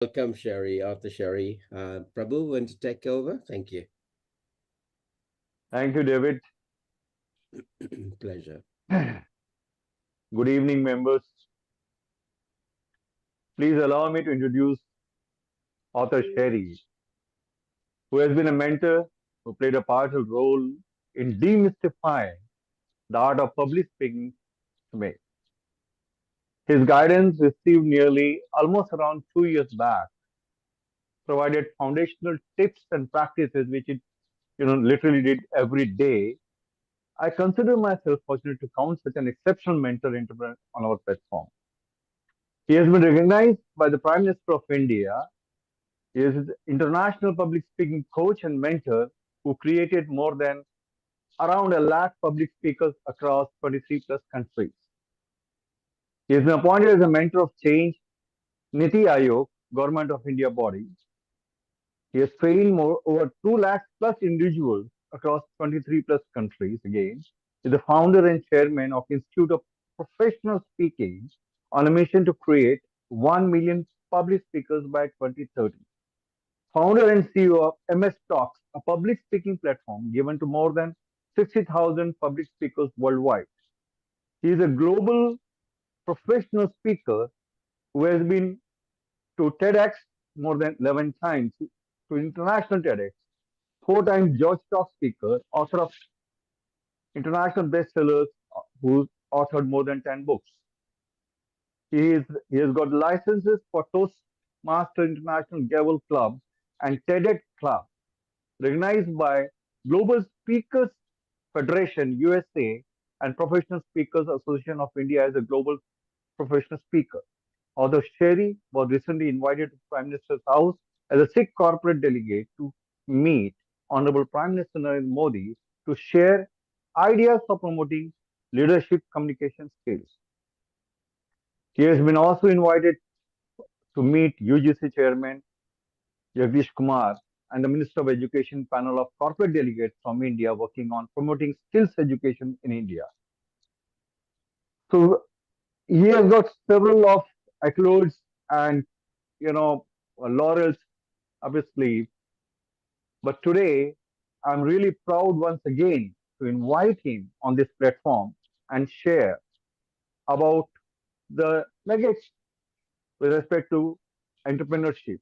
Welcome, Sherry, after Sherry. Prabhu, want to take over? Thank you. Thank you, David. Pleasure. Good evening, members. Please allow me to introduce author Sherry, who has been a mentor who played a powerful role in demystifying the art of public speaking to me. His guidance, received nearly almost around 2 years back, provided foundational tips and practices which it literally did every day. I consider myself fortunate to count such an exceptional mentor entrepreneur on our platform. He has been recognized by the Prime Minister of India. He is an international public speaking coach and mentor who created more than around a lakh public speakers across 23 plus countries. He has been appointed as a mentor of change, Niti Aayog, Government of India body. He has trained over 2 lakhs plus individuals across 23 plus countries. Again, he is the founder and chairman of Institute of Professional Speaking on a mission to create 1 million public speakers by 2030. Founder and CEO of MS Talks, a public speaking platform given to more than 60,000 public speakers worldwide. He is a global professional speaker who has been to TEDx more than 11 times, to international TEDx, 4 times George Talk speaker, author of international bestsellers, who's authored more than 10 books. He, is, he has got licenses for Toastmaster International Gavel Club and TEDx Club, recognized by Global Speakers Federation USA and Professional Speakers Association of India as a global professional speaker. Although Sherry was recently invited to Prime Minister's house as a Sikh corporate delegate to meet Honorable Prime Minister Narendra Modi to share ideas for promoting leadership communication skills. She has been also invited to meet UGC Chairman Jagdish Kumar and the Minister of Education panel of corporate delegates from India working on promoting skills education in India. So he has got several of accolades and laurels up his sleeve. But today, I'm really proud once again to invite him on this platform and share about the nuggets with respect to entrepreneurship,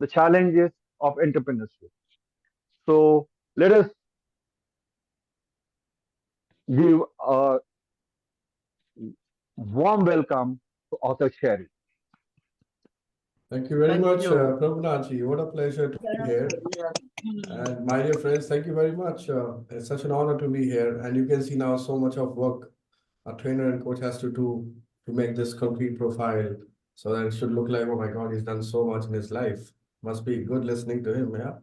the challenges of entrepreneurship. So let us give a warm welcome to author Sherry. Thank you very Thank much, you. Prabhunaji. What a pleasure to be here. And my dear friends, thank you very much. It's such an honor to be here. And you can see now so much of work a trainer and coach has to do to make this complete profile so that it should look like, oh my God, he's done so much in his life. Must be good listening to him, yeah.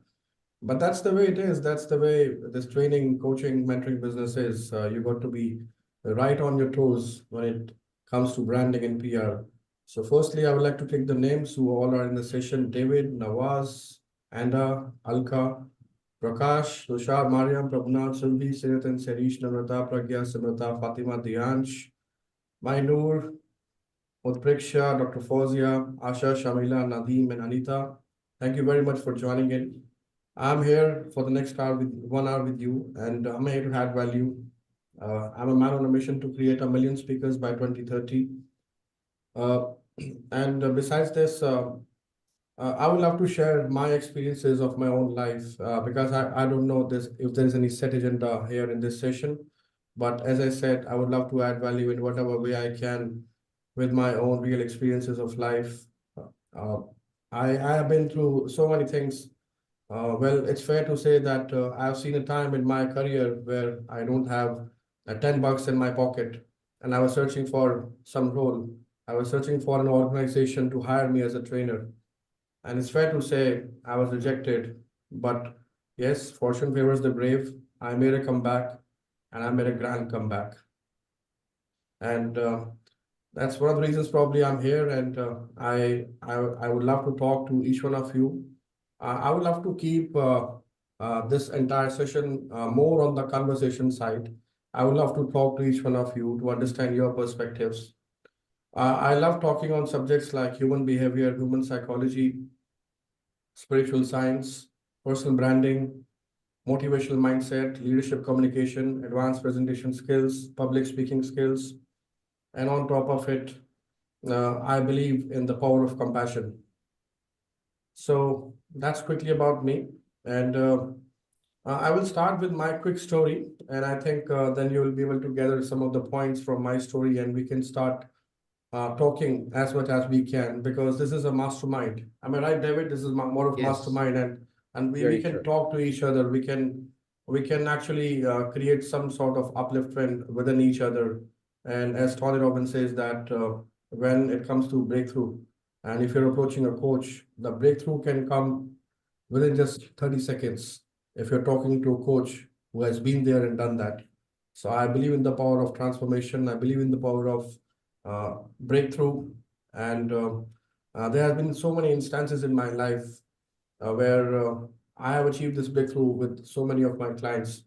But that's the way it is. That's the way this training, coaching, mentoring business is. You got to be right on your toes when it comes to branding and PR. So firstly, I would like to take the names who all are in the session: David, Nawaz, Anda, Alka, Prakash, Tushar, Mariam, Prabhunath, Sylvie, Sirit and Serish, Namrata, Pragya, Simrata, Fatima, Diansh, Mainur, Utpreksha, Dr. Fawzia, Asha, Shamila, Nadeem, and Anita. Thank you very much for joining in. I'm here for the next hour with 1 hour with you, and I'm here to add value. I'm a man on a mission to create 1 million speakers by 2030. Uh, and besides this, I would love to share my experiences of my own life because I don't know this if there is any set agenda here in this session. But as I said, I would love to add value in whatever way I can with my own real experiences of life. Uh, I have been through so many things. Well, it's fair to say that I've seen a time in my career where I don't have $10 in my pocket, and I was searching for some role. I was searching for an organization to hire me as a trainer. And it's fair to say I was rejected. But yes, fortune favors the brave. I made a comeback and I made a grand comeback. And that's one of the reasons probably I'm here. And I would love to talk to each one of you. I would love to keep this entire session more on the conversation side. I would love to talk to each one of you to understand your perspectives. I love talking on subjects like human behavior, human psychology, spiritual science, personal branding, motivational mindset, leadership communication, advanced presentation skills, public speaking skills, and on top of it, I believe in the power of compassion. So that's quickly about me. And I will start with my quick story. And I think then you will be able to gather some of the points from my story and we can start talking as much as we can because this is a mastermind. Am I right, David? This is more of Yes. mastermind and we Very can true. talk to each other. We can actually create some sort of upliftment within each other. And as Tony Robbins says that when it comes to breakthrough, and if you're approaching a coach, the breakthrough can come within just 30 seconds if you're talking to a coach who has been there and done that. So I believe in the power of transformation. I believe in the power of breakthrough. And there have been so many instances in my life where I have achieved this breakthrough with so many of my clients.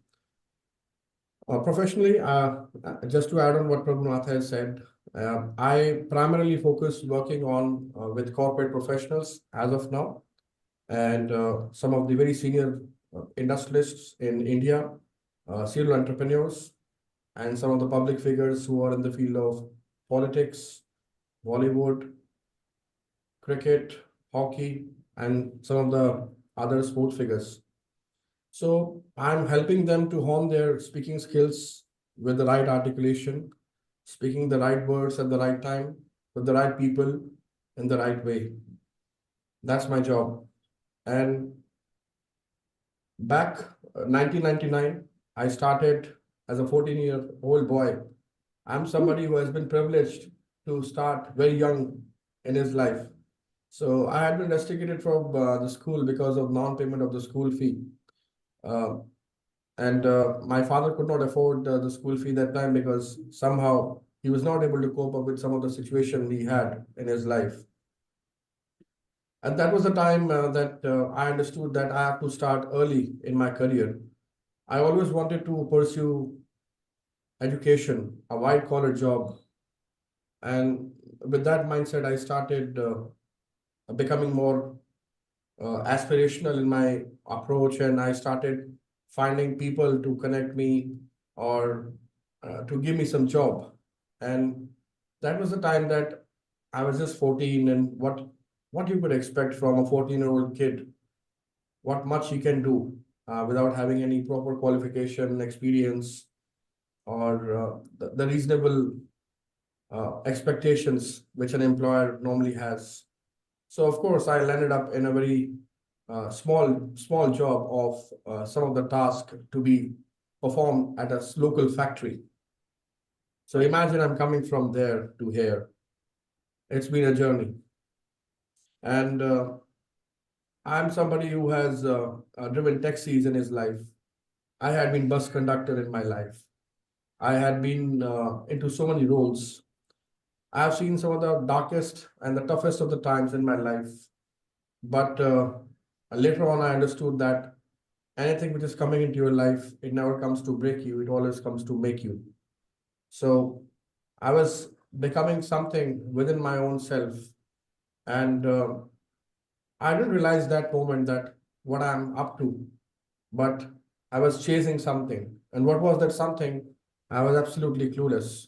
Professionally, just to add on what Prabhunath has said, I primarily focus working on with corporate professionals as of now, and some of the very senior industrialists in India, serial entrepreneurs, and some of the public figures who are in the field of politics, Bollywood, cricket, hockey, and some of the other sports figures. So I'm helping them to hone their speaking skills with the right articulation, speaking the right words at the right time, with the right people in the right way. That's my job. And back 1999, I started as a 14-year-old boy. I'm somebody who has been privileged to start very young in his life. So I had been rusticated from the school because of non-payment of the school fee. And my father could not afford the school fee that time because somehow he was not able to cope up with some of the situation he had in his life. And that was the time that I understood that I have to start early in my career. I always wanted to pursue education, a white collar job. And with that mindset, I started becoming more aspirational in my approach, and I started finding people to connect me or to give me some job. And that was the time that I was just 14, and what you could expect from a 14-year-old kid, what much he can do without having any proper qualification, experience, or the reasonable expectations which an employer normally has. So of course, I landed up in a very small job of some of the tasks to be performed at a local factory. So imagine I'm coming from there to here. It's been a journey. And I'm somebody who has driven taxis in his life. I had been bus conductor in my life. I had been into so many roles. I have seen some of the darkest and the toughest of the times in my life. But later on, I understood that anything which is coming into your life, it never comes to break you, it always comes to make you. So I was becoming something within my own self. And I didn't realize that moment that what I'm up to, but I was chasing something. And what was that something? I was absolutely clueless.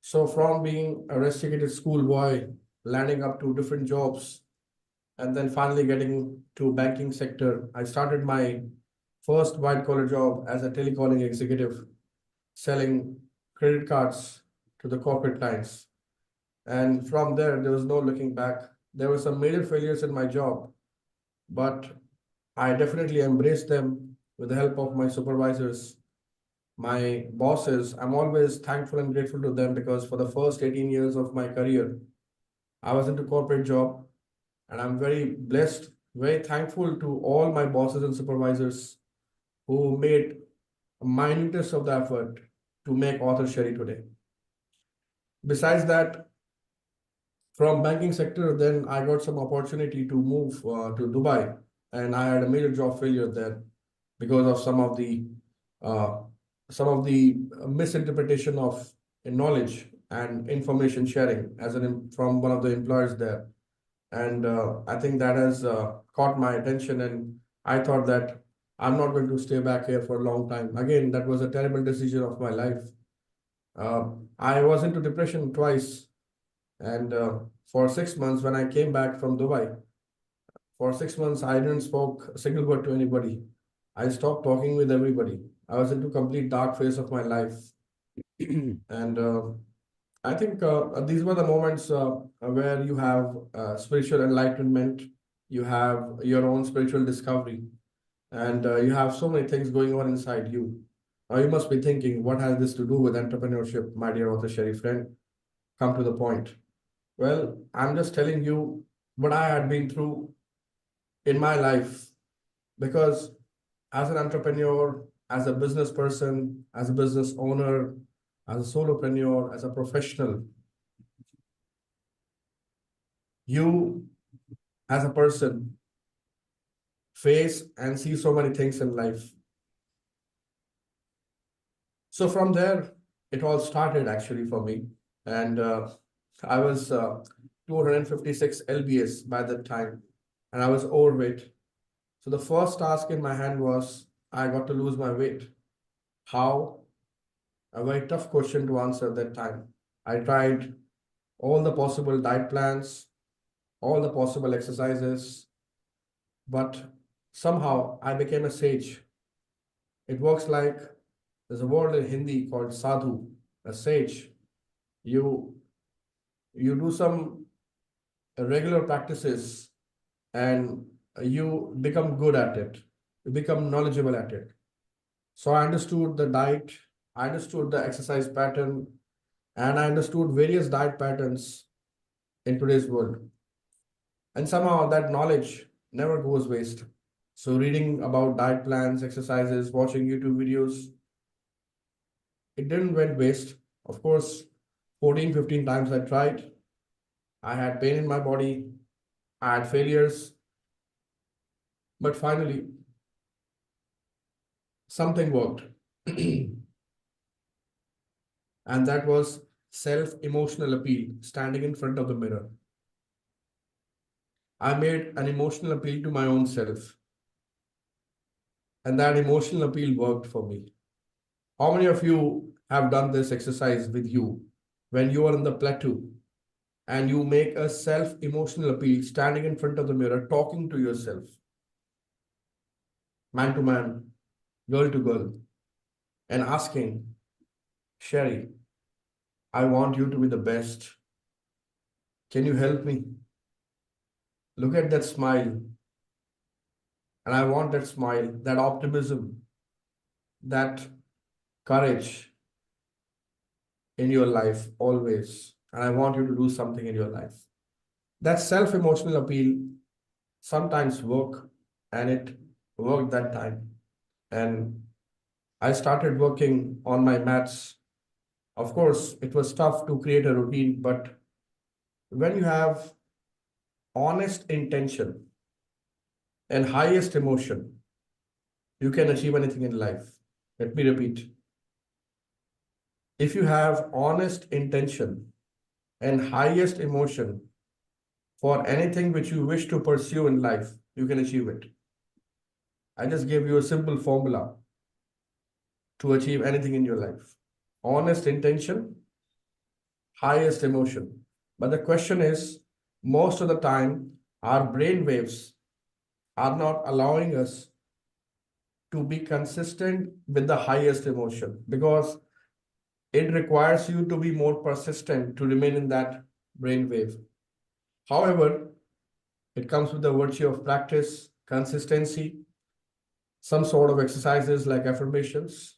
So from being a rusticated schoolboy, landing up to different jobs, and then finally getting to banking sector, I started my first white collar job as a telecalling executive, selling credit cards to the corporate clients. And from there was no looking back. There were some major failures in my job, but I definitely embraced them with the help of my supervisors, my bosses. I'm always thankful and grateful to them because for the first 18 years of my career, I was into corporate job, and I'm very blessed, very thankful to all my bosses and supervisors who made a minutest of the effort to make Author Sherry today. Besides that, from banking sector, then I got some opportunity to move to Dubai, and I had a major job failure there because of some of the misinterpretation of knowledge and information sharing as from one of the employers there. And I think that has caught my attention, and I thought that I'm not going to stay back here for a long time. Again, that was a terrible decision of my life. I was into depression twice, and for 6 months when I came back from Dubai, for 6 months I didn't spoke a single word to anybody. I stopped talking with everybody. I was into complete dark phase of my life, and I think these were the moments where you have spiritual enlightenment, you have your own spiritual discovery, and you have so many things going on inside you. Now you must be thinking, what has this to do with entrepreneurship, my dear author Sherry friend? Come to the point. Well, I'm just telling you what I had been through in my life, because as an entrepreneur, as a business person, as a business owner, as a solopreneur, as a professional, you as a person face and see so many things in life. So from there, it all started actually for me. And I was 256 lbs by that time, and I was overweight. So the first task in my hand was I got to lose my weight. How? A very tough question to answer at that time. I tried all the possible diet plans, all the possible exercises, but somehow I became a sage. It works like there's a word in Hindi called sadhu, a sage. You do some regular practices and you become good at it. You become knowledgeable at it. So I understood the diet, I understood the exercise pattern, and I understood various diet patterns in today's world. And somehow that knowledge never goes waste. So reading about diet plans, exercises, watching YouTube videos, it didn't went waste. Of course, 14, 15 times I tried. I had pain in my body. I had failures. But finally, something worked. And that was self-emotional appeal, standing in front of the mirror. I made an emotional appeal to my own self. And that emotional appeal worked for me. How many of you have done this exercise with you when you are in the plateau and you make a self-emotional appeal, standing in front of the mirror, talking to yourself, man to man, girl to girl, and asking, Sherry, I want you to be the best. Can you help me? Look at that smile. And I want that smile, that optimism, that courage in your life always. And I want you to do something in your life. That self-emotional appeal sometimes work, and it worked that time. And I started working on my maths. Of course, it was tough to create a routine, but when you have honest intention and highest emotion, you can achieve anything in life. Let me repeat. If you have honest intention and highest emotion for anything which you wish to pursue in life, you can achieve it. I just gave you a simple formula to achieve anything in your life. Honest intention, highest emotion. But the question is, most of the time, our brain waves are not allowing us to be consistent with the highest emotion, because it requires you to be more persistent to remain in that brain wave. However, it comes with the virtue of practice, consistency, some sort of exercises like affirmations,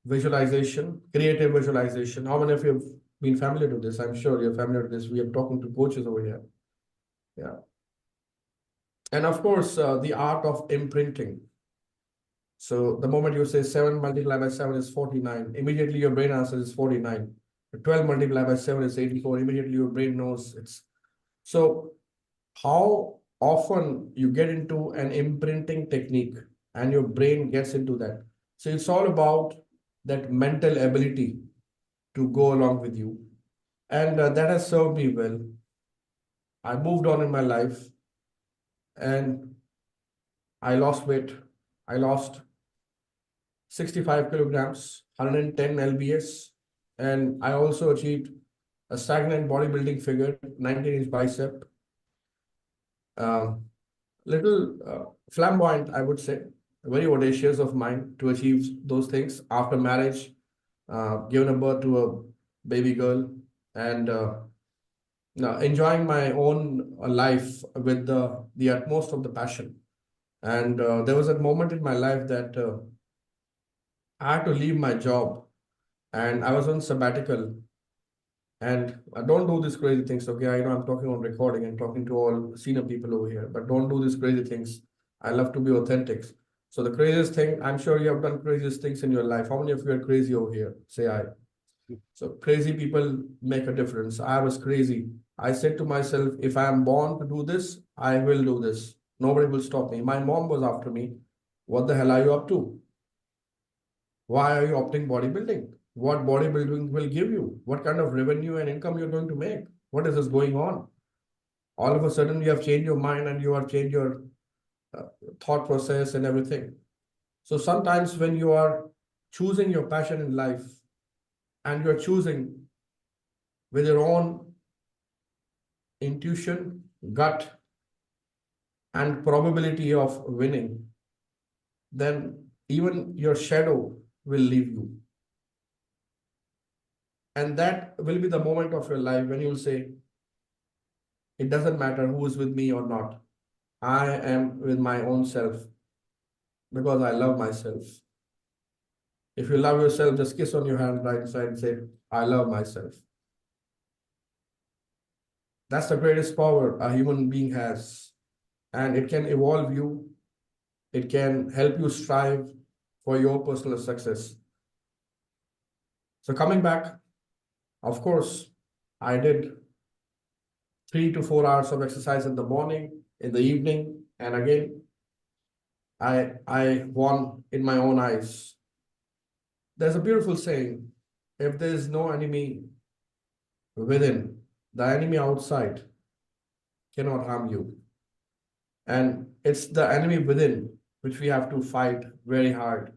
visualization, creative visualization. How many of you have been familiar to this? I'm sure you're familiar with this. We are talking to coaches over here. Yeah. And of course, the art of imprinting. So the moment you say 7 multiplied by 7 is 49, immediately your brain answers is 49. 12 multiplied by 7 is 84. Immediately your brain knows it's. So how often you get into an imprinting technique and your brain gets into that. So it's all about that mental ability to go along with you. And that has served me well. I moved on in my life and I lost weight. I lost 65 kilograms, 110 lbs, and I also achieved a stagnant bodybuilding figure, 19-inch bicep. Little flamboyant, I would say, very audacious of mine to achieve those things after marriage, given a birth to a baby girl, and now enjoying my own life with the utmost of the passion. And there was a moment in my life that I had to leave my job, and I was on sabbatical. And don't do these crazy things, okay? I know I'm talking on recording and talking to all senior people over here, but don't do these crazy things. I love to be authentic. So the craziest thing, I'm sure you have done craziest things in your life. How many of you are crazy over here? Say I. So crazy people make a difference. I was crazy. I said to myself, if I am born to do this, I will do this. Nobody will stop me. My mom was after me. What the hell are you up to? Why are you opting bodybuilding? What bodybuilding will give you? What kind of revenue and income you're going to make? What is this going on? All of a sudden, you have changed your mind and you have changed your thought process and everything. So sometimes when you are choosing your passion in life and you're choosing with your own intuition, gut, and probability of winning, then even your shadow will leave you. And that will be the moment of your life when you'll say, it doesn't matter who is with me or not. I am with my own self because I love myself. If you love yourself, just kiss on your hand right side and say, I love myself. That's the greatest power a human being has. And it can evolve you. It can help you strive for your personal success. So coming back, of course, I did 3 to 4 hours of exercise in the morning, in the evening, and again, I won in my own eyes. There's a beautiful saying, if there is no enemy within, the enemy outside cannot harm you. And it's the enemy within which we have to fight very hard.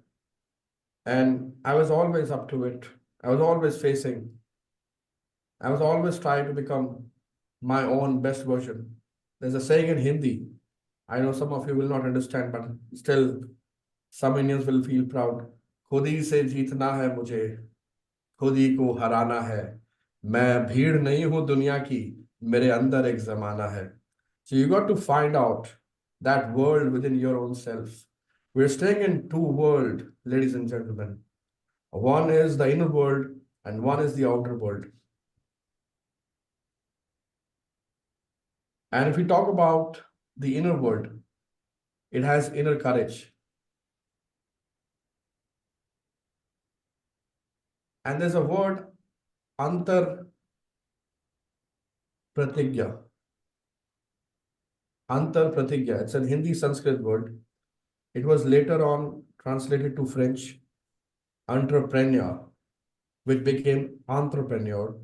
And I was always up to it. I was always facing. I was always trying to become my own best version. There's a saying in Hindi. I know some of you will not understand, but still some Indians will feel proud. खुद ही से जीतना है मुझे, खुद ही को हराना है. मैं भीड़ नहीं हूं दुनिया की, मेरे अंदर एक जमाना है. So you got to find out that world within your own self. We're staying in two worlds, ladies and gentlemen. One is the inner world and one is the outer world. And if we talk about the inner world, it has inner courage. And there's a word, antar pratigya. Antar pratigya. It's a Hindi Sanskrit word. It was later on translated to French, entrepreneur, which became entrepreneur.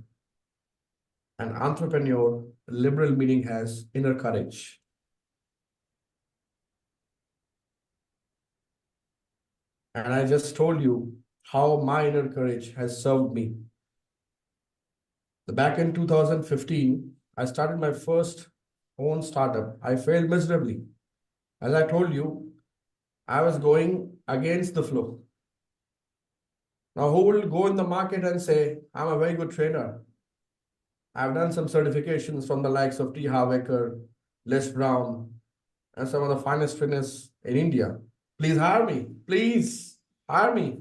And entrepreneur, liberal meaning has inner courage. And I just told you how my inner courage has served me. Back in 2015, I started my first own startup. I failed miserably. As I told you, I was going against the flow. Now, who will go in the market and say, I'm a very good trainer? I've done some certifications from the likes of T. Harv Eker, Les Brown, and some of the finest trainers in India. Please hire me. Please hire me.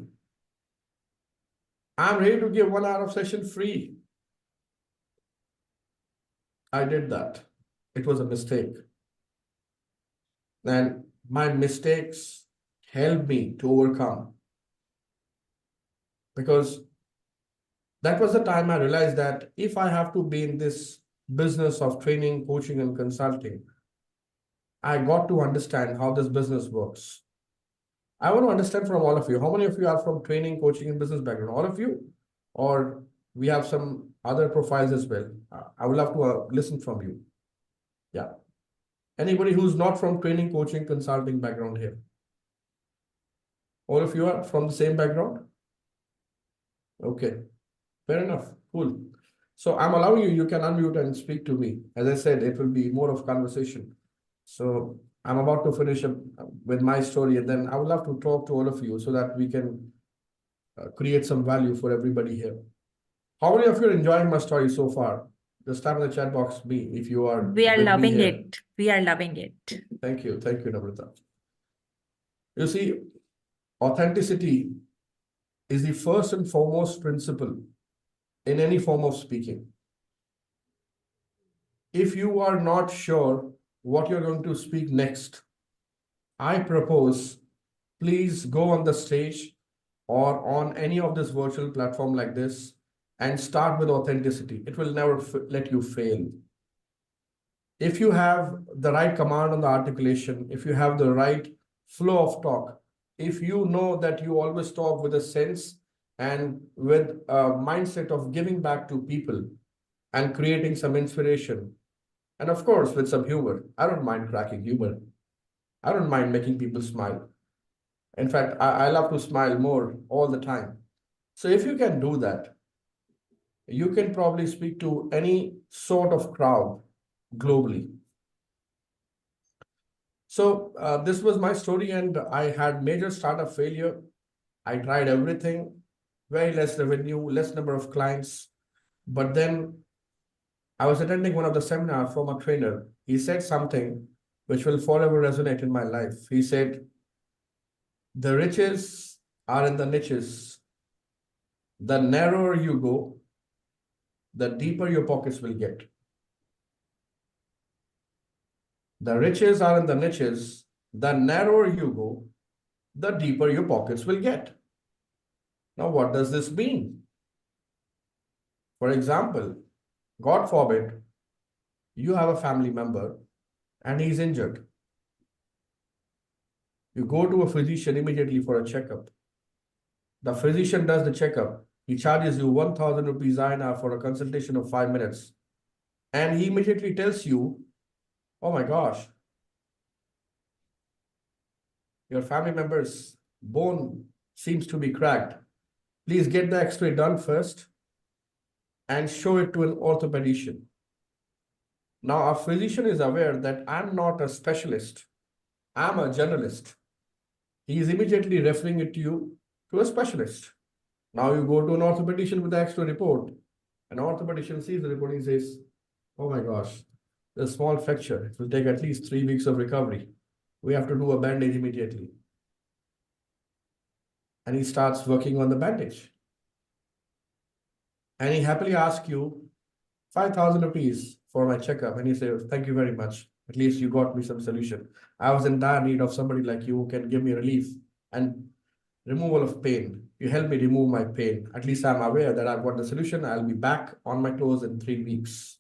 I'm ready to give 1 hour of session free. I did that. It was a mistake. And my mistakes helped me to overcome. Because that was the time I realized that if I have to be in this business of training, coaching, and consulting, I got to understand how this business works. I want to understand from all of you. How many of you are from training, coaching, and business background? All of you? Or we have some other profiles as well. I would love to listen from you. Yeah. Anybody who's not from training, coaching, consulting background here? All of you are from the same background? Okay, fair enough. Cool. So I'm allowing you, you can unmute and speak to me. As I said, it will be more of conversation. So I'm about to finish up with my story, and then I would love to talk to all of you so that we can create some value for everybody here. How many of you are enjoying my story so far? Just type in the chat box me if you are. We are with me loving here. it. We are loving it. Thank you, Namrata. You see, authenticity is the first and foremost principle in any form of speaking. If you are not sure what you're going to speak next, I propose, please go on the stage or on any of this virtual platform like this and start with authenticity. It will never let you fail. If you have the right command on the articulation, if you have the right flow of talk, if you know that you always talk with a sense and with a mindset of giving back to people and creating some inspiration, and of course with some humor. I don't mind cracking humor. I don't mind making people smile. In fact, I love to smile more all the time. So if you can do that, you can probably speak to any sort of crowd globally. So this was my story, and I had major startup failure. I tried everything, very less revenue, less number of clients. But then I was attending one of the seminars from a trainer. He said something which will forever resonate in my life. He said, the riches are in the niches. The narrower you go, the deeper your pockets will get. The riches are in the niches. The narrower you go, the deeper your pockets will get. Now, what does this mean? For example, God forbid, you have a family member and he's injured. You go to a physician immediately for a checkup. The physician does the checkup. He charges you 1,000 rupees INR for a consultation of 5 minutes. And he immediately tells you, oh my gosh, your family member's bone seems to be cracked. Please get the x-ray done first and show it to an orthopedician. Now, a physician is aware that I'm not a specialist. I'm a generalist. He is immediately referring it to you to a specialist. Now you go to an orthopedician with the x-ray report. An orthopedician sees the report and says, oh my gosh, there's a small fracture. It will take at least 3 weeks of recovery. We have to do a bandage immediately. And he starts working on the bandage. And he happily asks you 5,000 rupees for my checkup. And he says, thank you very much. At least you got me some solution. I was in dire need of somebody like you who can give me relief and removal of pain. You help me remove my pain. At least I'm aware that I've got the solution. I'll be back on my toes in 3 weeks.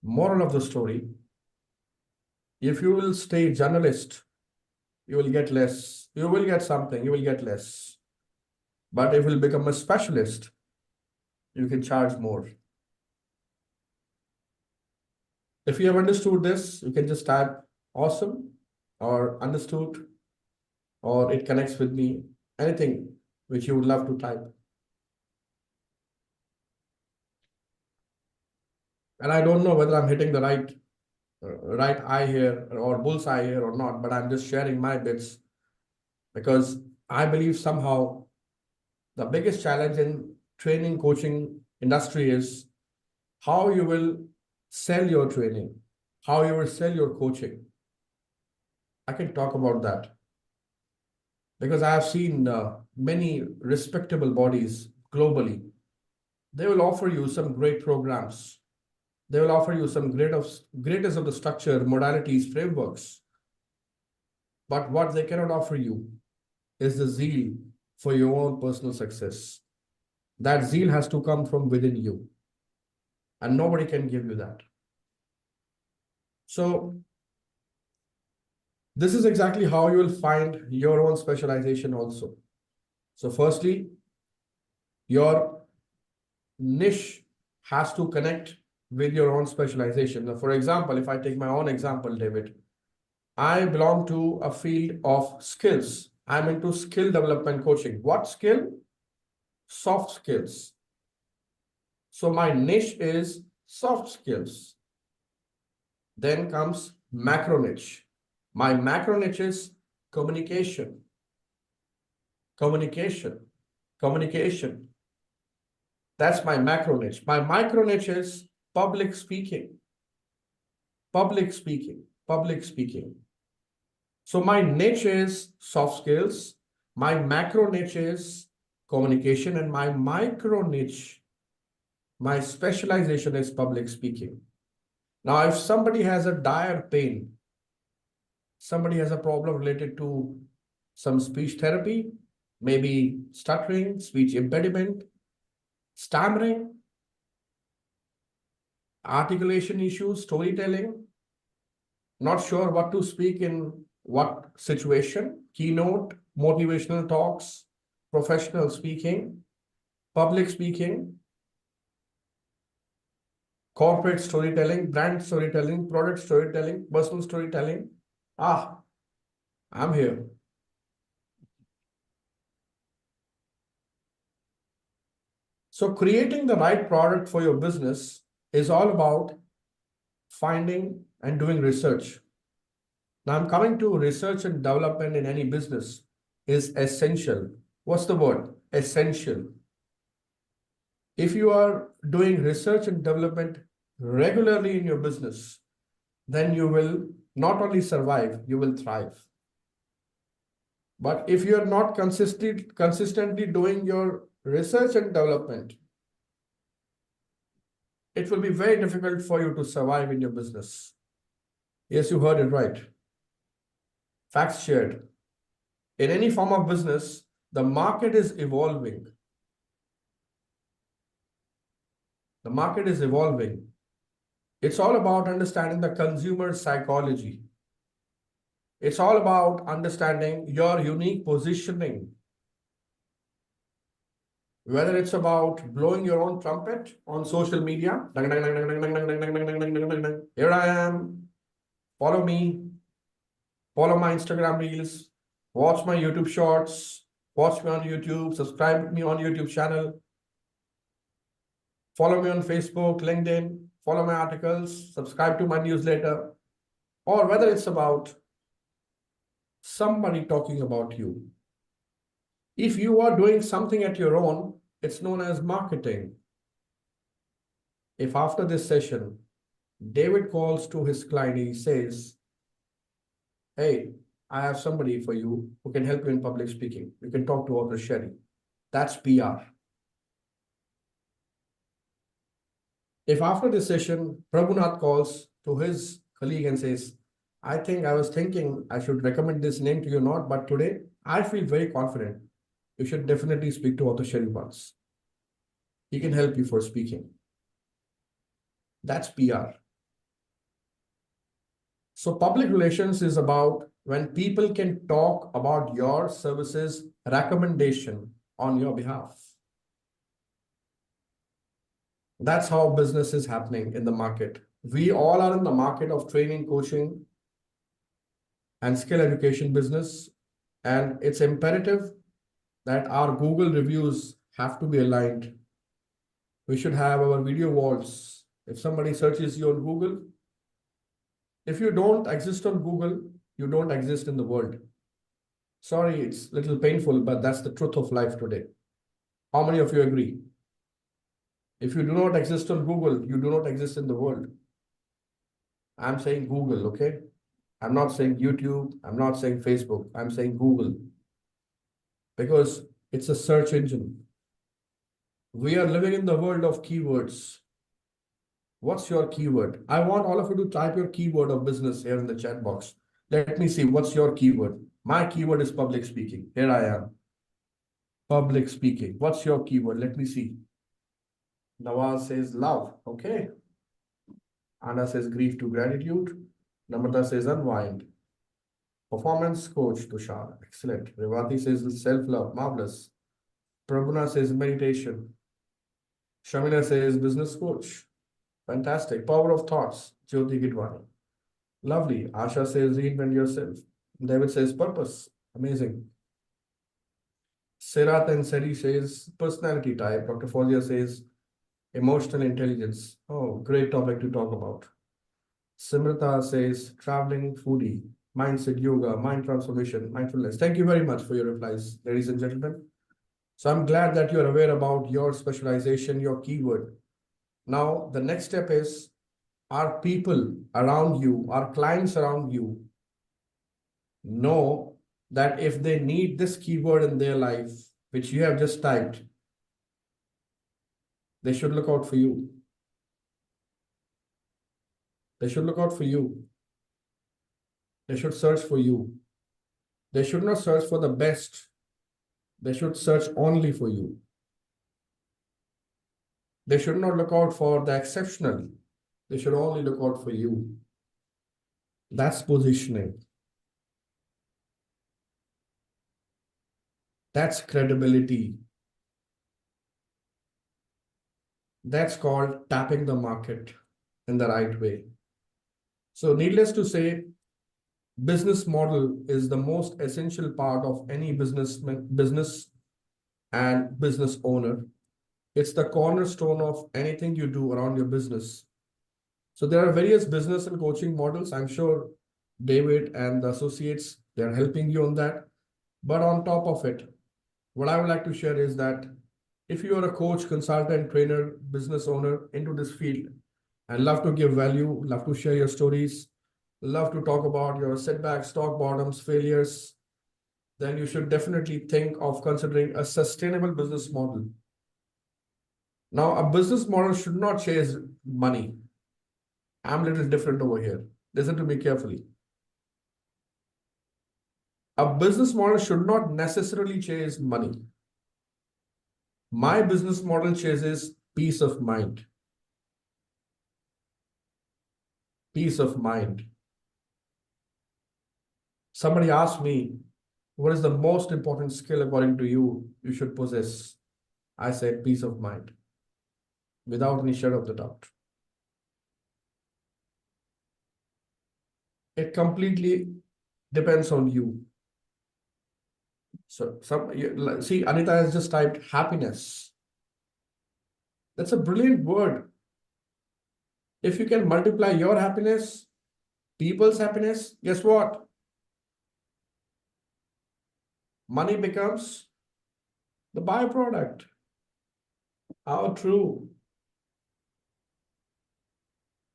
Moral of the story, if you will stay journalist, you will get less. You will get something, you will get less. But if you will become a specialist, you can charge more. If you have understood this, you can just type awesome or understood or it connects with me, anything which you would love to type. And I don't know whether I'm hitting the right eye here or bullseye here or not, but I'm just sharing my bits because I believe somehow the biggest challenge in training coaching industry is how you will sell your training, how you will sell your coaching. I can talk about that because I have seen many respectable bodies globally. They will offer you some great programs. They will offer you some greatest of the structure, modalities, frameworks. But what they cannot offer you is the zeal for your own personal success. That zeal has to come from within you. And nobody can give you that. So this is exactly how you will find your own specialization also. So firstly, Your niche has to connect with your own specialization. Now, for example, if I take my own example, David, I belong to a field of skills. I'm into skill development coaching. What skill? Soft skills. So my niche is soft skills. Then comes macro niche. My macro niche is communication. Communication. Communication. That's my macro niche. My micro niche is public speaking. Public speaking. Public speaking. So my niche is soft skills. My macro niche is communication, and my micro niche, my specialization is public speaking. Now, if somebody has a dire pain, somebody has a problem related to some speech therapy, maybe stuttering, speech impediment, stammering, articulation issues, storytelling, not sure what to speak in what situation, keynote, motivational talks, professional speaking, public speaking, corporate storytelling, brand storytelling, product storytelling, personal storytelling. I'm here. So creating the right product for your business is all about finding and doing research. Now I'm coming to research and development in any business is essential. What's the word? Essential. If you are doing research and development regularly in your business, then you will not only survive, you will thrive. But if you are not consistently doing your research and development, it will be very difficult for you to survive in your business. Yes, you heard it right. Facts shared. In any form of business, the market is evolving. The market is evolving. It's all about understanding the consumer psychology. It's all about understanding your unique positioning. Whether it's about blowing your own trumpet on social media, here I am, follow me, follow my Instagram reels, watch my YouTube shorts, watch me on YouTube, subscribe to me on YouTube channel, follow me on Facebook, LinkedIn, follow my articles, subscribe to my newsletter, or whether it's about somebody talking about you. If you are doing something at your own, it's known as marketing. If after this session, David calls to his client, he says, hey, I have somebody for you who can help you in public speaking. You can talk to author Sherry. That's PR. If after this session, Prabhunath calls to his colleague and says, I was thinking I should recommend this name to you or not, but today I feel very confident. You should definitely speak to author Sherry once. He can help you for speaking. That's PR. So public relations is about when people can talk about your services recommendation on your behalf. That's how business is happening in the market. We all are in the market of training, coaching, and skill education business. And it's imperative that our Google reviews have to be aligned. We should have our video walls. If somebody searches you on Google, if you don't exist on Google, you don't exist in the world. Sorry, it's a little painful, but that's the truth of life today. How many of you agree? If you do not exist on Google, you do not exist in the world. I'm saying Google, okay? I'm not saying YouTube. I'm not saying Facebook. I'm saying Google. Because it's a search engine. We are living in the world of keywords. What's your keyword? I want all of you to type your keyword of business here in the chat box. Let me see, what's your keyword? My keyword is public speaking. Here I am. Public speaking. What's your keyword? Let me see. Nawaz says love. Okay. Anna says grief to gratitude. Namrata says unwind. Performance coach Tushar. Excellent. Revati says self-love. Marvelous. Prabhuna says meditation. Shamina says business coach. Fantastic. Power of thoughts. Jyoti Gidwani. Lovely. Asha says reinvent yourself. David says purpose. Amazing. Sirat and Seri says personality type. Dr. Fauziya says emotional intelligence. Oh, great topic to talk about. Simrata says traveling foodie, mindset yoga, mind transformation, mindfulness. Thank you very much for your replies, ladies and gentlemen. So I'm glad that you're aware about your specialization, your keyword. Now, the next step is our people around you, our clients around you know that if they need this keyword in their life, which you have just typed, they should look out for you. They should look out for you. They should search for you. They should not search for the best. They should search only for you. They should not look out for the exceptional. They should only look out for you. That's positioning. That's credibility. That's called tapping the market in the right way. So needless to say, business model is the most essential part of any business and business owner. It's the cornerstone of anything you do around your business. So there are various business and coaching models. I'm sure David and the associates, they're helping you on that. But on top of it, what I would like to share is that if you are a coach, consultant, trainer, business owner into this field, and love to give value, love to share your stories, love to talk about your setbacks, stock bottoms, failures, then you should definitely think of considering a sustainable business model. Now, a business model should not chase money. I'm a little different over here. Listen to me carefully. A business model should not necessarily chase money. My business model chases peace of mind. Peace of mind. Somebody asked me, what is the most important skill according to you should possess? I said peace of mind, without any shadow of the doubt. It completely depends on you. So see, Anita has just typed happiness. That's a brilliant word. If you can multiply your happiness, people's happiness, guess what? Money becomes the byproduct. How true.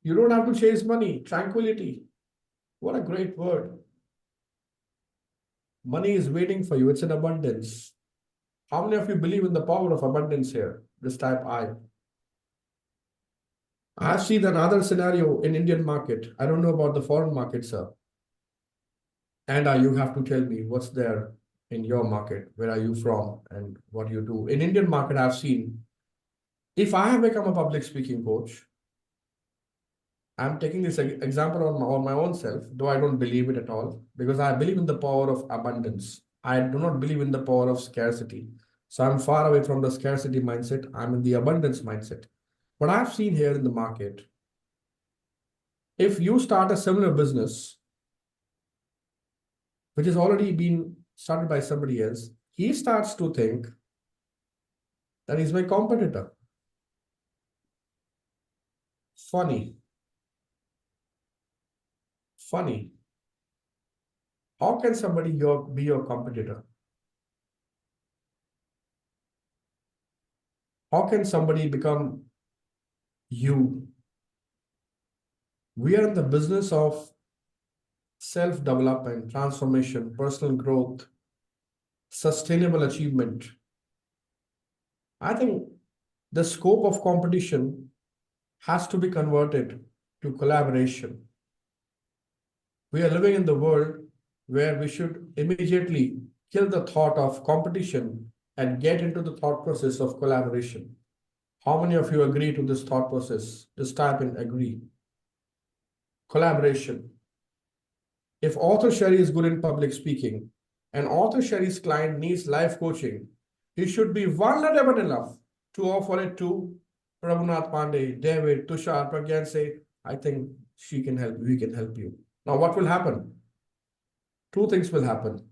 You don't have to chase money. Tranquility. What a great word. Money is waiting for you. It's in abundance. How many of you believe in the power of abundance here? Just type I. I see another scenario in Indian market. I don't know about the foreign market, sir. And you have to tell me what's there in your market. Where are you from and what you do? In Indian market, I've seen, if I have become a public speaking coach, I'm taking this example on my own self, though I don't believe it at all, because I believe in the power of abundance. I do not believe in the power of scarcity. So I'm far away from the scarcity mindset. I'm in the abundance mindset. What I've seen here in the market, if you start a similar business, which has already been started by somebody else, he starts to think that he's my competitor. Funny. How can somebody be your competitor? How can somebody become you? We are in the business of self-development, transformation, personal growth, sustainable achievement. I think the scope of competition has to be converted to collaboration. We are living in the world where we should immediately kill the thought of competition and get into the thought process of collaboration. How many of you agree to this thought process? Just type in agree. Collaboration. If author Sherry is good in public speaking and author Sherry's client needs life coaching, he should be vulnerable enough to offer it to Prabhunath Pandey, David, Tushar, Pragya, and say, I think she can help, we can help you. Now, what will happen? Two things will happen.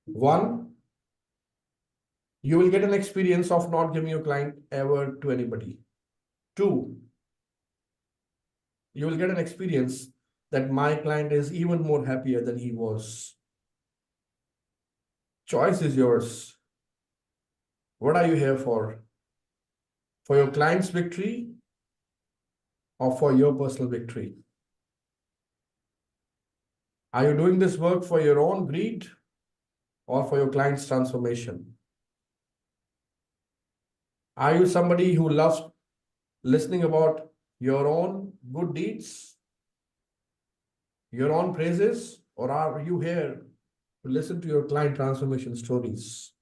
One, you will get an experience of not giving your client ever to anybody. Two, you will get an experience that my client is even more happier than he was. Choice is yours. What are you here for? For your client's victory or for your personal victory? Are you doing this work for your own greed or for your client's transformation? Are you somebody who loves listening about your own good deeds, your own praises, or are you here to listen to your client transformation stories?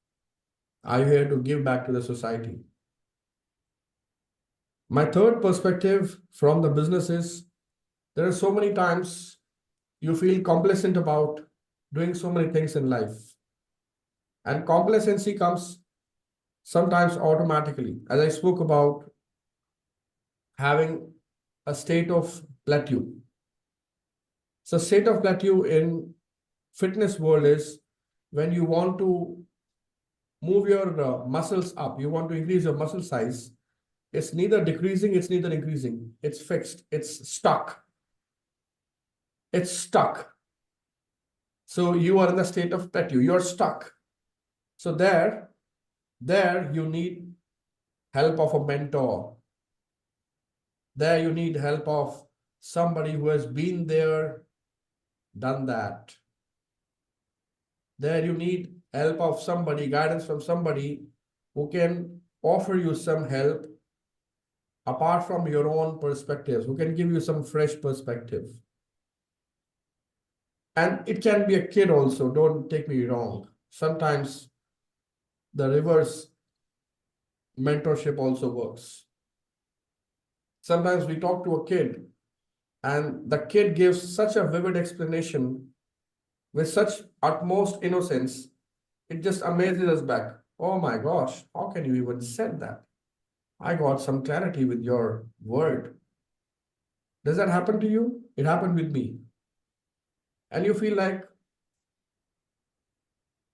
Are you here to give back to the society? My third perspective from the business is there are so many times you feel complacent about doing so many things in life. And complacency comes sometimes automatically. As I spoke about having a state of plateau. So state of plateau in fitness world is when you want to move your muscles up, you want to increase your muscle size. It's neither decreasing, it's neither increasing. It's fixed, it's stuck. It's stuck. So you are in the state of plateau, you're stuck. So there you need help of a mentor. There you need help of somebody who has been there, done that. There you need help of somebody, guidance from somebody who can offer you some help apart from your own perspectives, who can give you some fresh perspective. And it can be a kid also, don't take me wrong. Sometimes the reverse mentorship also works. Sometimes we talk to a kid and the kid gives such a vivid explanation with such utmost innocence, it just amazes us back. Oh my gosh, how can you even said that? I got some clarity with your word. Does that happen to you? It happened with me. And you feel like,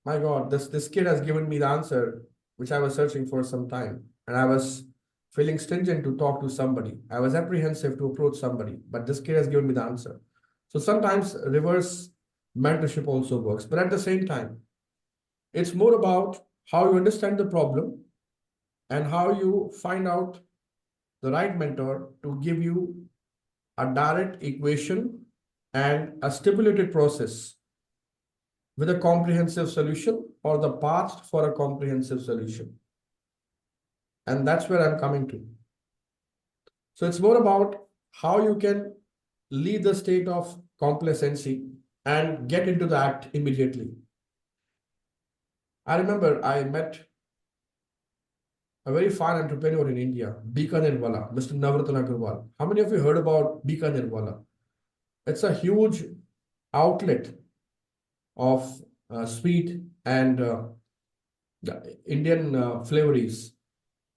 my God, this kid has given me the answer which I was searching for some time. And I was feeling stringent to talk to somebody. I was apprehensive to approach somebody, but this kid has given me the answer. So sometimes reverse mentorship also works, but at the same time, it's more about how you understand the problem and how you find out the right mentor to give you a direct equation and a stipulated process with a comprehensive solution or the path for a comprehensive solution. And that's where I'm coming to. So it's more about how you can leave the state of complacency and get into the act immediately. I remember I met a very fine entrepreneur in India, Bikanerwala, Mr. Navratan Agarwal. How many of you heard about Bikanerwala? It's a huge outlet of sweet and Indian flavories.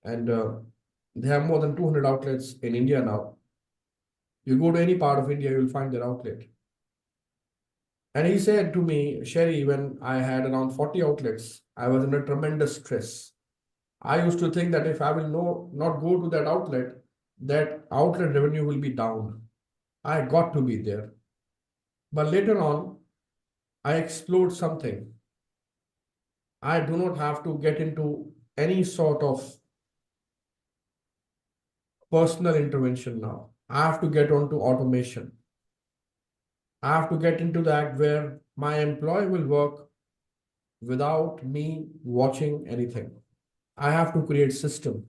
And they have more than 200 outlets in India now. You go to any part of India, you'll find their outlet. And he said to me, Sherry, when I had around 40 outlets, I was under tremendous stress. I used to think that if I will not go to that outlet revenue will be down. I got to be there. But later on, I explored something. I do not have to get into any sort of personal intervention now. I have to get onto automation. I have to get into the act where my employee will work without me watching anything. I have to create system.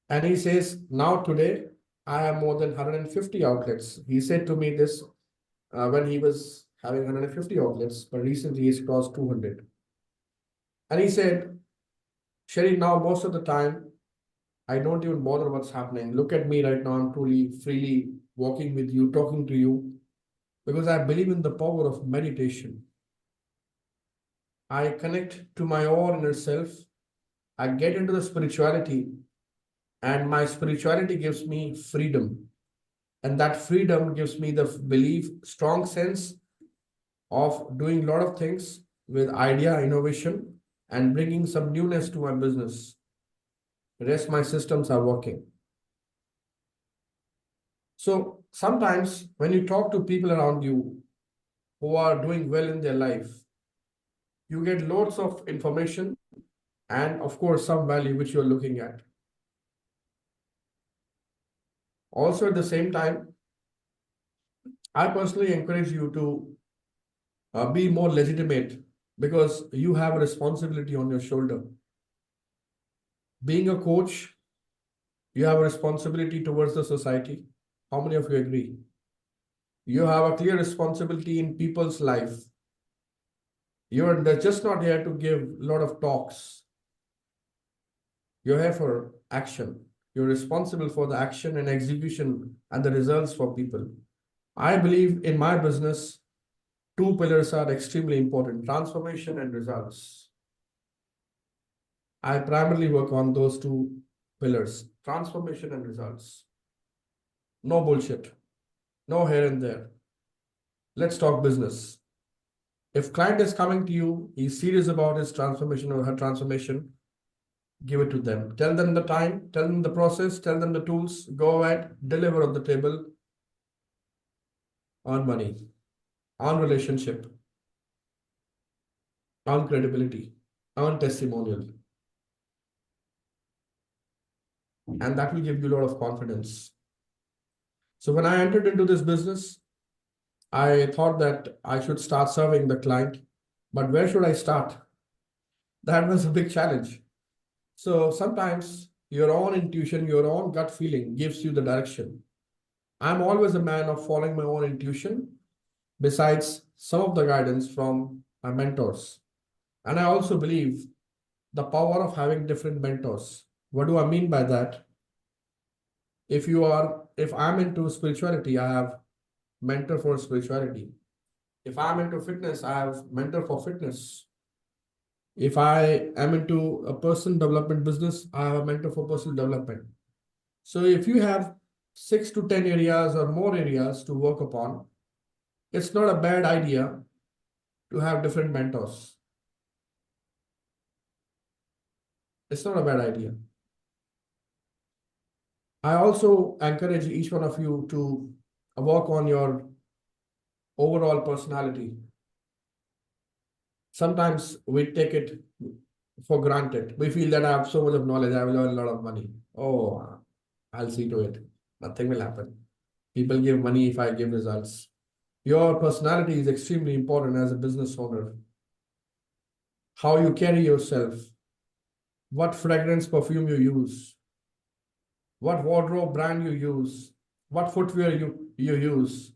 And he says, now today, I have more than 150 outlets. He said to me this when he was having 150 outlets, but recently he's crossed 200. And he said, Sherry, now most of the time, I don't even bother what's happening. Look at me right now. I'm truly freely walking with you, talking to you, because I believe in the power of meditation. I connect to my own inner self. I get into the spirituality, and my spirituality gives me freedom. And that freedom gives me the belief, strong sense of doing a lot of things with idea, innovation, and bringing some newness to my business. Rest my systems are working. So sometimes when you talk to people around you who are doing well in their life, you get loads of information and of course some value which you're looking at. Also at the same time, I personally encourage you to be more legitimate because you have a responsibility on your shoulder. Being a coach, you have a responsibility towards the society. How many of you agree? You have a clear responsibility in people's life. You're just not here to give a lot of talks. You're here for action. You're responsible for the action and execution and the results for people. I believe in my business, two pillars are extremely important: transformation and results. I primarily work on those two pillars: transformation and results. No bullshit, no here and there. Let's talk business. If client is coming to you, he's serious about his transformation or her transformation, give it to them. Tell them the time, tell them the process, tell them the tools, go ahead, deliver on the table, earn money, earn relationship, earn credibility, earn testimonial. And that will give you a lot of confidence. So when I entered into this business, I thought that I should start serving the client, but where should I start? That was a big challenge. So sometimes your own intuition, your own gut feeling gives you the direction. I'm always a man of following my own intuition, besides some of the guidance from my mentors. And I also believe the power of having different mentors. What do I mean by that? If I'm into spirituality, I have mentor for spirituality. If I'm into fitness, I have mentor for fitness. If I am into a personal development business, I have a mentor for personal development. So if you have 6 to 10 areas or more areas to work upon, it's not a bad idea to have different mentors. It's not a bad idea. I also encourage each one of you to work on your overall personality. Sometimes we take it for granted. We feel that I have so much of knowledge, I will earn a lot of money. Oh, I'll see to it. Nothing will happen. People give money if I give results. Your personality is extremely important as a business owner. How you carry yourself, what fragrance perfume you use, what wardrobe brand you use, what footwear you use,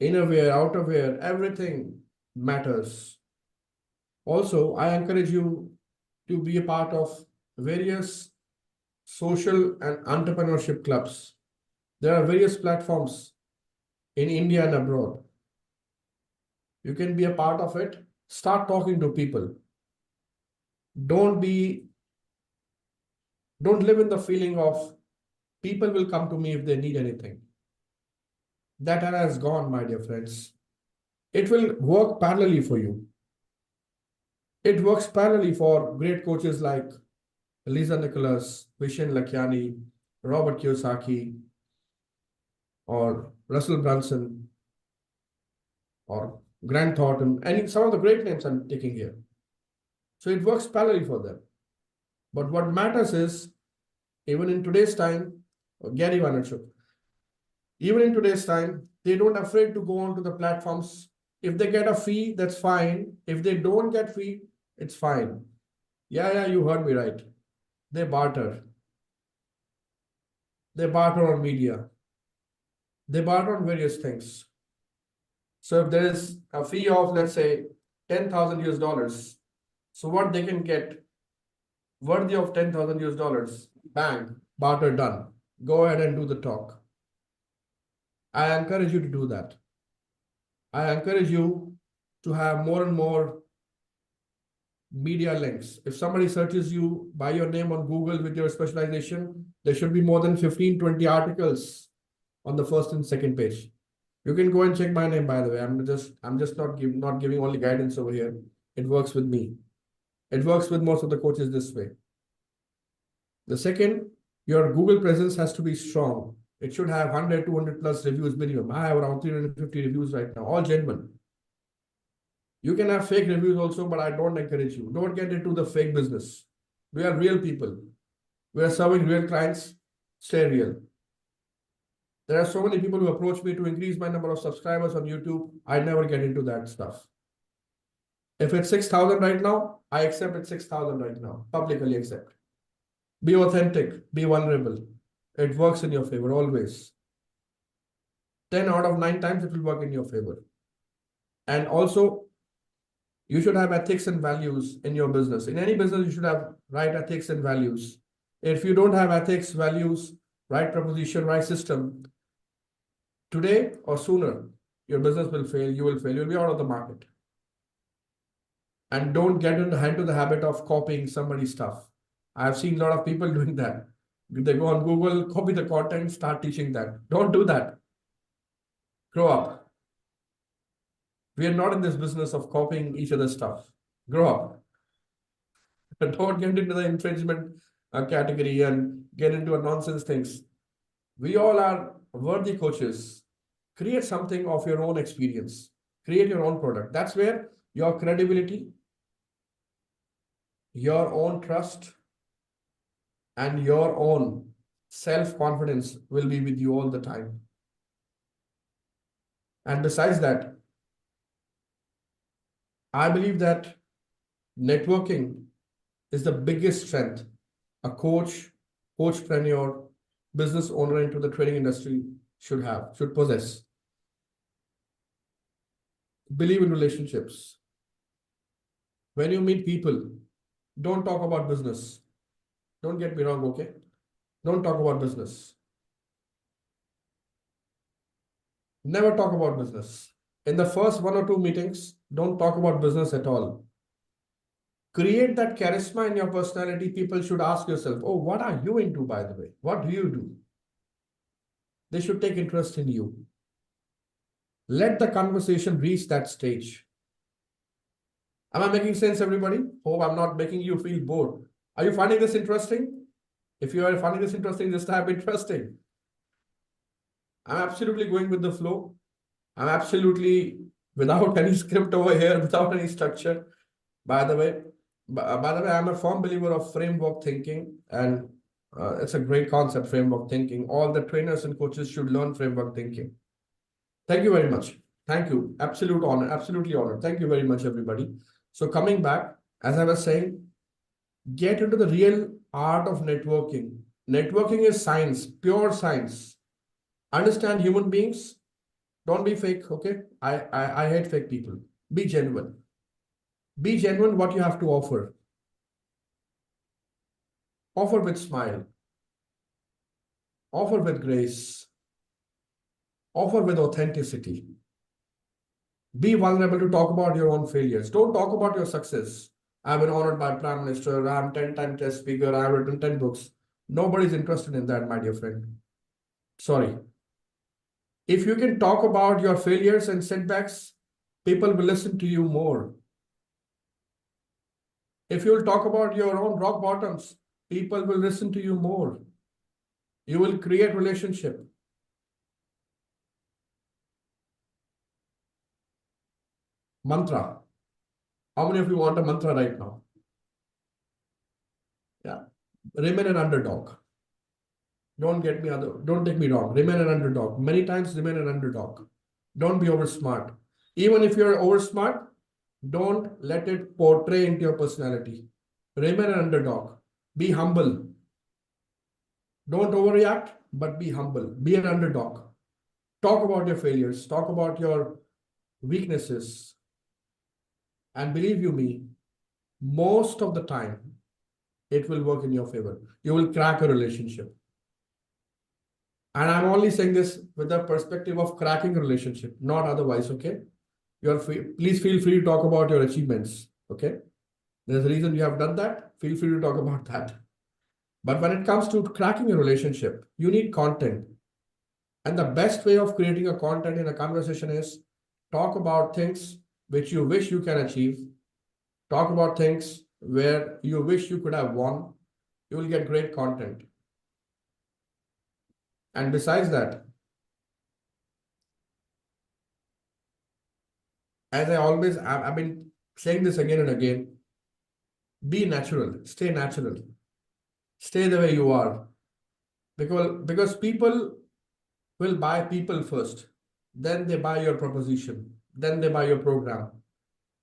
innerwear, outerwear, everything matters. Also, I encourage you to be a part of various social and entrepreneurship clubs. There are various platforms in India and abroad. You can be a part of it. Start talking to people. Don't live in the feeling of people will come to me if they need anything. That era has gone, my dear friends. It will work parallelly for you. It works parallelly for great coaches like Lisa Nicholas, Vishen Lakhiani, Robert Kiyosaki, or Russell Brunson, or Grant Thornton, and some of the great names I'm taking here. So it works parallelly for them. But what matters is, even in today's time, Gary Vaynerchuk, even in today's time, they don't afraid to go onto the platforms. If they get a fee, that's fine. If they don't get fee, it's fine. Yeah, you heard me right. They barter. They barter on media. They barter on various things. So if there is a fee of, let's say, $10,000, so what they can get worthy of $10,000, bang, barter done. Go ahead and do the talk. I encourage you to do that. I encourage you to have more and more media links. If somebody searches you by your name on Google with your specialization, there should be more than 15, 20 articles on the first and second page. You can go and check my name, by the way. I'm just not giving only guidance over here. It works with me. It works with most of the coaches this way. The second, your Google presence has to be strong. It should have 100, 200 plus reviews minimum. I have around 350 reviews right now, all genuine. You can have fake reviews also, but I don't encourage you. Don't get into the fake business. We are real people. We are serving real clients. Stay real. There are so many people who approach me to increase my number of subscribers on YouTube. I never get into that stuff. If it's 6,000 right now, I accept it 6,000 right now. Publicly accept. Be authentic. Be vulnerable. It works in your favor always. 10 out of 9 times it will work in your favor. And also, you should have ethics and values in your business. In any business, you should have right ethics and values. If you don't have ethics, values, right proposition, right system, today or sooner, your business will fail, you will fail, you'll be out of the market. And don't get into the habit of copying somebody's stuff. I've seen a lot of people doing that. They go on Google, copy the content, start teaching that. Don't do that. Grow up. We are not in this business of copying each other's stuff. Grow up. Don't get into the infringement category and get into a nonsense things. We all are worthy coaches. Create something of your own experience. Create your own product. That's where your credibility, your own trust, and your own self-confidence will be with you all the time. And besides that, I believe that networking is the biggest strength a coach, coachpreneur, business owner into the training industry should possess. Believe in relationships. When you meet people, don't talk about business. Don't get me wrong, okay? Don't talk about business. Never talk about business. In the first 1 or 2 meetings, don't talk about business at all. Create that charisma in your personality. People should ask yourself, oh, what are you into, by the way? What do you do? They should take interest in you. Let the conversation reach that stage. Am I making sense, everybody? Hope I'm not making you feel bored. Are you finding this interesting? If you are finding this interesting, just type interesting. I'm absolutely going with the flow. I'm absolutely without any script over here, without any structure. By the way, I'm a firm believer of framework thinking, and it's a great concept, framework thinking. All the trainers and coaches should learn framework thinking. Thank you very much. Thank you. Absolute honor. Absolutely honored. Thank you very much, everybody. So coming back, as I was saying, get into the real art of networking. Networking is science, pure science. Understand human beings. Don't be fake, okay? I hate fake people. Be genuine. Be genuine what you have to offer. Offer with smile. Offer with grace. Offer with authenticity. Be vulnerable to talk about your own failures. Don't talk about your success. I've been honored by Prime Minister. I'm 10-time test speaker. I've written 10 books. Nobody's interested in that, my dear friend. Sorry. If you can talk about your failures and setbacks, people will listen to you more. If you'll talk about your own rock bottoms, people will listen to you more. You will create relationship. Mantra. How many of you want a mantra right now? Yeah. Remain an underdog. Don't take me wrong. Remain an underdog. Many times remain an underdog. Don't be over smart. Even if you're over smart, don't let it portray into your personality. Remain an underdog. Be humble. Don't overreact, but be humble. Be an underdog. Talk about your failures. Talk about your weaknesses. And believe you me, most of the time, it will work in your favor. You will crack a relationship. And I'm only saying this with the perspective of cracking a relationship, not otherwise, okay? please feel free to talk about your achievements. Okay. There's a reason you have done that. Feel free to talk about that. But when it comes to cracking a relationship, you need content. And the best way of creating a content in a conversation is talk about things which you wish you can achieve. Talk about things where you wish you could have won. You will get great content. And besides that, as I've been saying this again and again, be natural, stay natural, stay the way you are. Because people will buy people first, then they buy your proposition, then they buy your program,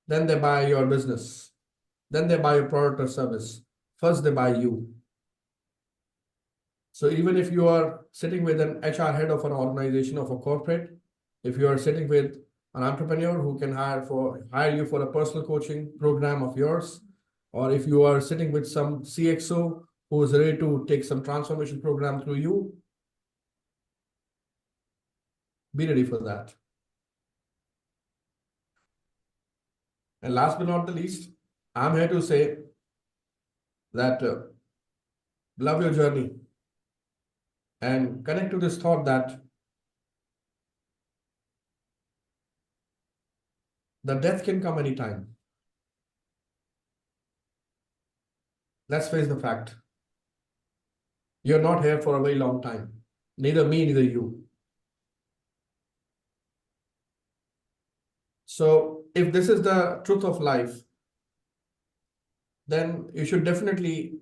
then they buy your business, then they buy your product or service. First, they buy you. So even if you are sitting with an HR head of an organization of a corporate, if you are sitting with an entrepreneur who can hire you for a personal coaching program of yours, or if you are sitting with some CXO who is ready to take some transformation program through you, be ready for that. And last but not the least, I'm here to say that love your journey and connect to this thought that the death can come anytime. Let's face the fact. You're not here for a very long time. Neither me, neither you. So if this is the truth of life, then you should definitely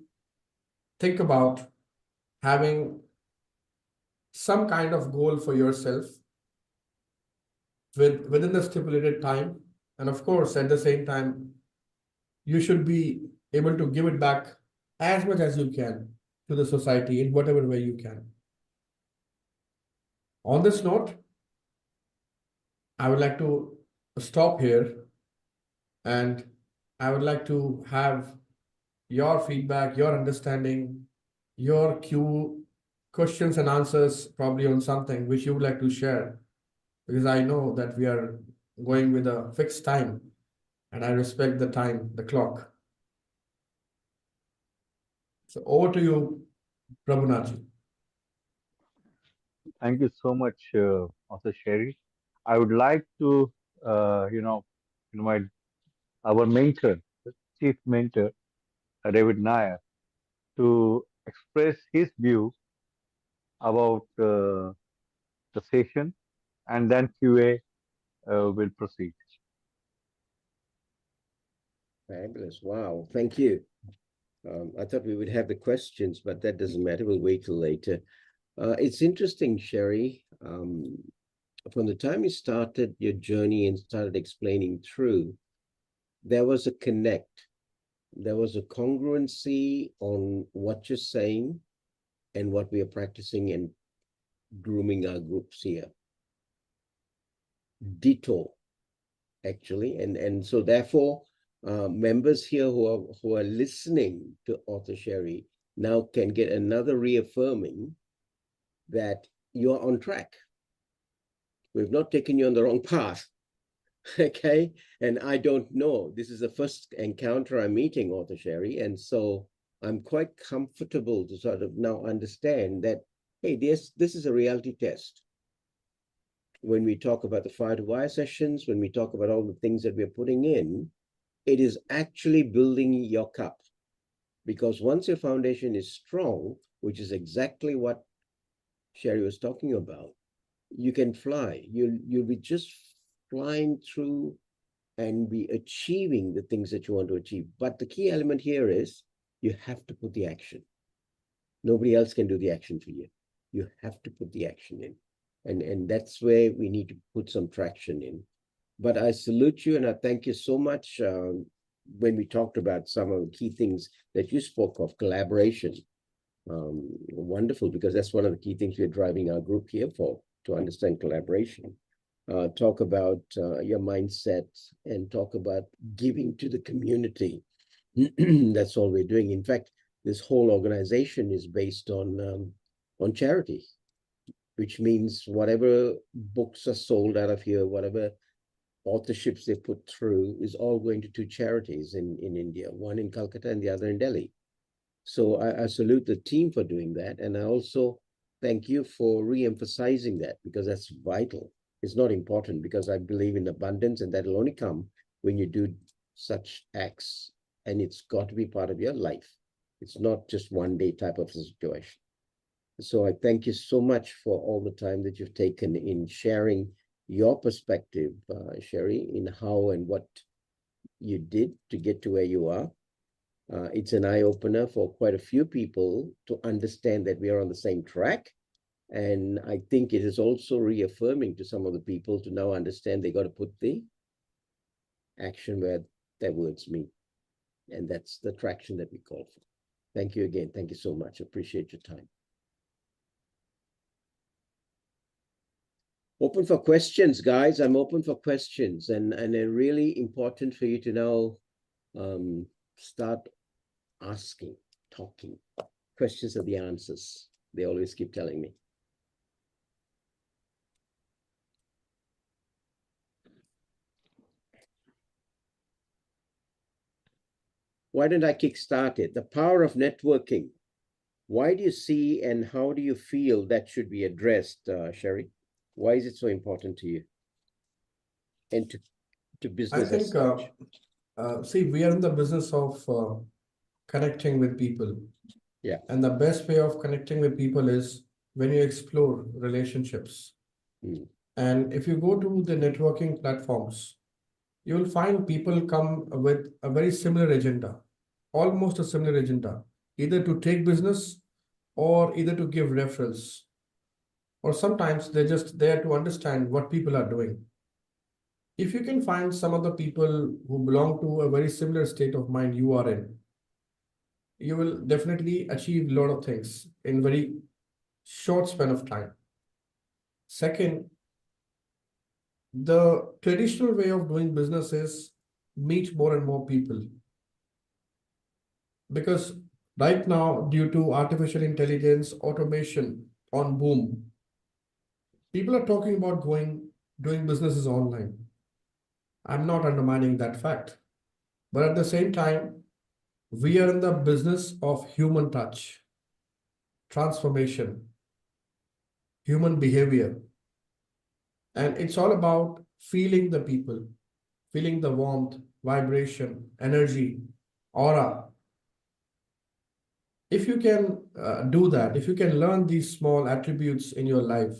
think about having some kind of goal for yourself within the stipulated time. And of course, at the same time, you should be able to give it back as much as you can to the society in whatever way you can. On this note, I would like to stop here, and I would like to have your feedback, your understanding, your questions and answers probably on something which you would like to share, because I know that we are going with a fixed time and I respect the time, the clock. So over to you, Prabhunaji. Thank you so much, Author Sherry. I would like to, invite our mentor, the chief mentor, David Nair, to express his view about the session, and then QA will proceed. Fabulous. Wow. Thank you. I thought we would have the questions, but that doesn't matter. We'll wait till later. It's interesting, Sherry. From the time you started your journey and started explaining through, there was a connect. There was a congruency on what you're saying and what we are practicing and grooming our groups here. Ditto, actually. And so therefore, members here who are listening to Author Sherry now can get another reaffirming that you're on track. We've not taken you on the wrong path. Okay. And I don't know. This is the first encounter I'm meeting Author Sherry. And so I'm quite comfortable to sort of now understand that, hey, this is a reality test. When we talk about the Fire to Wire sessions, when we talk about all the things that we're putting in, it is actually building your cup. Because once your foundation is strong, which is exactly what Sherry was talking about, you can fly. You'll be just flying through and be achieving the things that you want to achieve. But the key element here is you have to put the action. Nobody else can do the action for you. You have to put the action in. And that's where we need to put some traction in. But I salute you and I thank you so much. When we talked about some of the key things that you spoke of, collaboration, wonderful, because that's one of the key things we're driving our group here for, to understand collaboration. Talk about your mindset and talk about giving to the community. That's all we're doing. In fact, this whole organization is based on charity, which means whatever books are sold out of here, whatever authorships they put through is all going to two charities in India, one in Calcutta and the other in Delhi. So I salute the team for doing that. And I also thank you for re-emphasizing that, because that's vital. It's not important, because I believe in abundance, and that'll only come when you do such acts. And it's got to be part of your life. It's not just one day type of situation. So I thank you so much for all the time that you've taken in sharing your perspective, Sherry, in how and what you did to get to where you are. It's an eye-opener for quite a few people to understand that we are on the same track. And I think it is also reaffirming to some of the people to now understand they got to put the action where their words meet. And that's the traction that we call for. Thank you again. Thank you so much. Appreciate your time. Open for questions, guys. I'm open for questions, and they're really important for you to now start asking, talking. Questions are the answers. They always keep telling me. Why don't I kickstart it? The power of networking. Why do you see and how do you feel that should be addressed, Sherry? Why is it so important to you and to business I as think, such? see, we are in the business of connecting with people. Yeah. And the best way of connecting with people is when you explore relationships. Mm. And if you go to the networking platforms, you will find people come with a very similar agenda, almost a similar agenda, either to take business or either to give referrals. Or sometimes they're just there to understand what people are doing. If you can find some of the people who belong to a very similar state of mind you are in, you will definitely achieve a lot of things in very short span of time. Second, the traditional way of doing business is meet more and more people. Because right now, due to artificial intelligence, automation on boom, people are talking about doing businesses online. I'm not undermining that fact. But at the same time, we are in the business of human touch, transformation, human behavior. And it's all about feeling the people, feeling the warmth, vibration, energy, aura. If you can do that, if you can learn these small attributes in your life,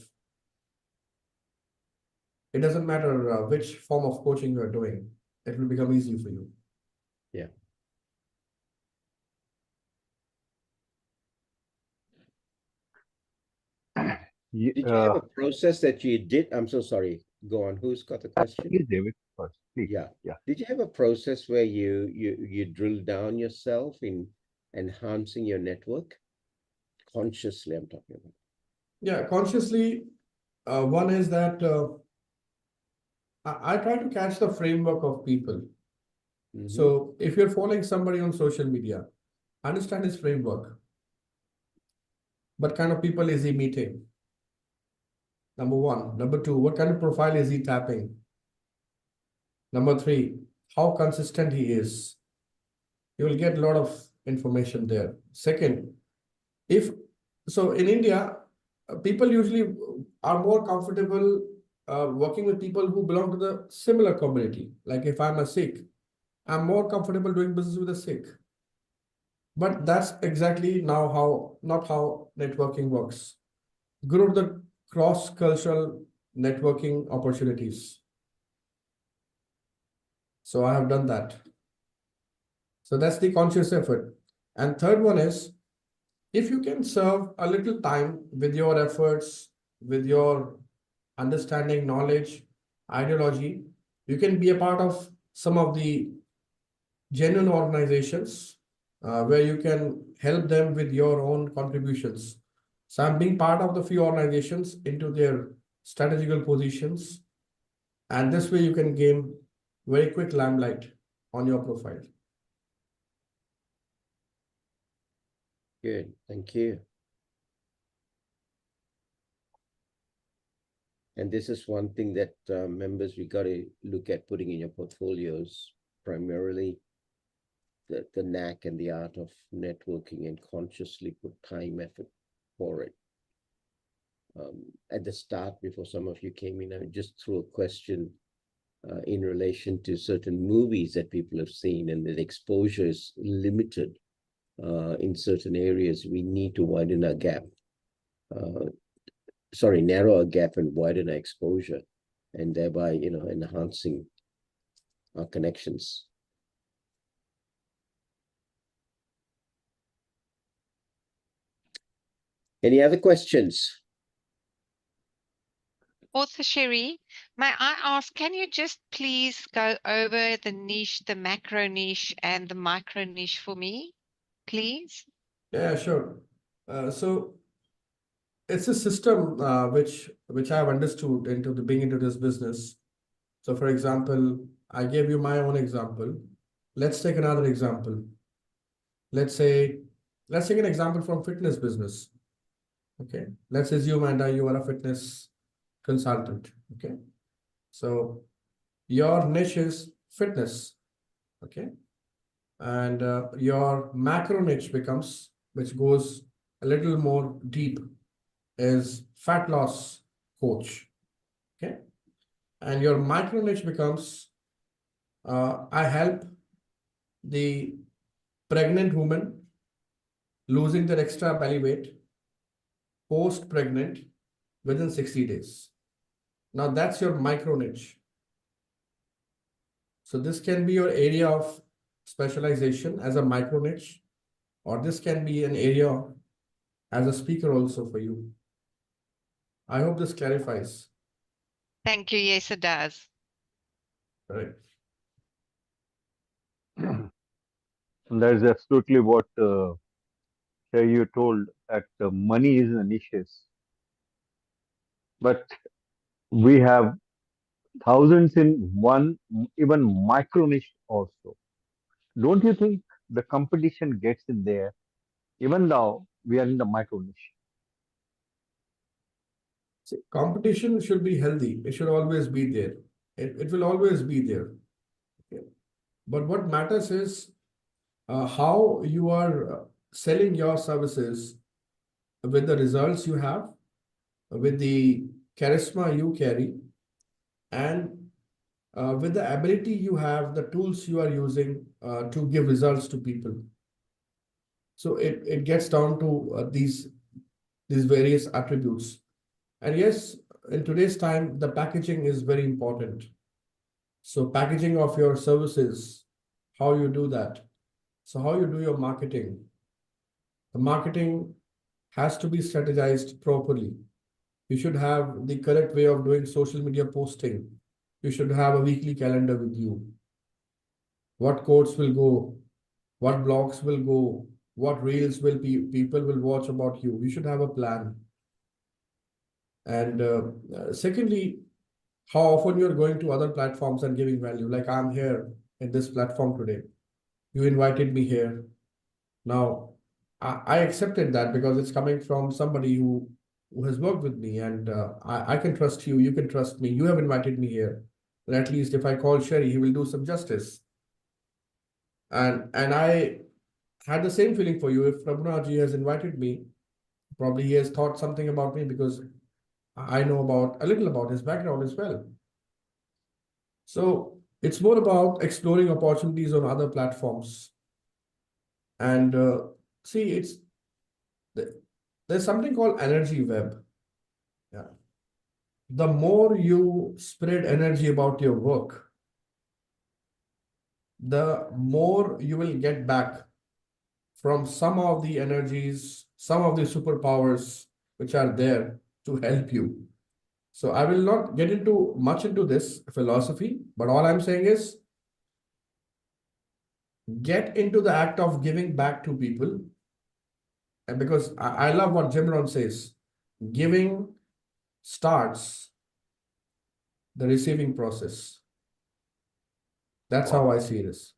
it doesn't matter which form of coaching you are doing, it will become easy for you. Yeah. Did you have a process that you did? I'm so sorry. Go on. Who's got the question? Please, David, first, please. Yeah. Yeah. Did you have a process where you drill down yourself in enhancing your network? Consciously, I'm talking about. Yeah, consciously, one is that I try to catch the framework of people. Mhm. So if you're following somebody on social media, understand his framework. What kind of people is he meeting? Number one. Number two, what kind of profile is he tapping? Number three, how consistent he is. You will get a lot of information there. Second, so in India, people usually are more comfortable working with people who belong to the similar community. Like if I'm a Sikh, I'm more comfortable doing business with a Sikh. But that's exactly not how networking works. Grow the cross-cultural networking opportunities. So I have done that. So that's the conscious effort. And third one is, if you can serve a little time with your efforts, with your understanding, knowledge, ideology, you can be a part of some of the genuine organizations where you can help them with your own contributions. So I'm being part of the few organizations into their strategical positions. And this way you can gain very quick limelight on your profile. Good. Thank you. And this is one thing that members, we got to look at putting in your portfolios, primarily the knack and the art of networking, and consciously put time, effort for it. At the start, before some of you came in, I just threw a question in relation to certain movies that people have seen, and that exposure is limited in certain areas. We need to widen our gap. Narrow our gap and widen our exposure, and thereby, enhancing our connections. Any other questions? Author Sherry, may I ask, can you just please go over the niche, the macro niche and the micro niche for me, please? Yeah, sure. So it's a system which I've understood being into this business. So for example, I gave you my own example. Let's take another example. Let's take an example from fitness business. Okay. Let's assume, Amanda, you are a fitness consultant. Okay. So your niche is fitness. Okay. And your macro niche becomes, which goes a little more deep, is fat loss coach. Okay. And your micro niche becomes, I help the pregnant woman losing their extra belly weight post-pregnant within 60 days. Now that's your micro niche. So this can be your area of specialization as a micro niche, or this can be an area as a speaker also for you. I hope this clarifies. Thank you. Yes, it does. Right. That is absolutely what you told, that money is the niches. But we have thousands in one, even micro niche also. Don't you think the competition gets in there, even though we are in the micro niche? See, competition should be healthy. It should always be there. It will always be there. Okay. But what matters is how you are selling your services with the results you have, with the charisma you carry, and with the ability you have, the tools you are using to give results to people. So it gets down to these various attributes. And yes, in today's time, the packaging is very important. So packaging of your services, how you do that. So how you do your marketing. The marketing has to be strategized properly. You should have the correct way of doing social media posting. You should have a weekly calendar with you. What quotes will go, what blogs will go, what reels will be, people will watch about you. You should have a plan. And secondly, how often you're going to other platforms and giving value. Like I'm here in this platform today. You invited me here. Now, I accepted that because it's coming from somebody who has worked with me, and I can trust you. You can trust me. You have invited me here. And at least if I call Sherry, he will do some justice. And I had the same feeling for you. If Prabhunaji has invited me, probably he has thought something about me because I know a little about his background as well. So it's more about exploring opportunities on other platforms. And see, there's something called energy web. Yeah. The more you spread energy about your work, the more you will get back from some of the energies, some of the superpowers which are there to help you. So I will not get much into this philosophy, but all I'm saying is get into the act of giving back to people. And because I love what Jim Rohn says, giving starts the receiving process. That's how I see this.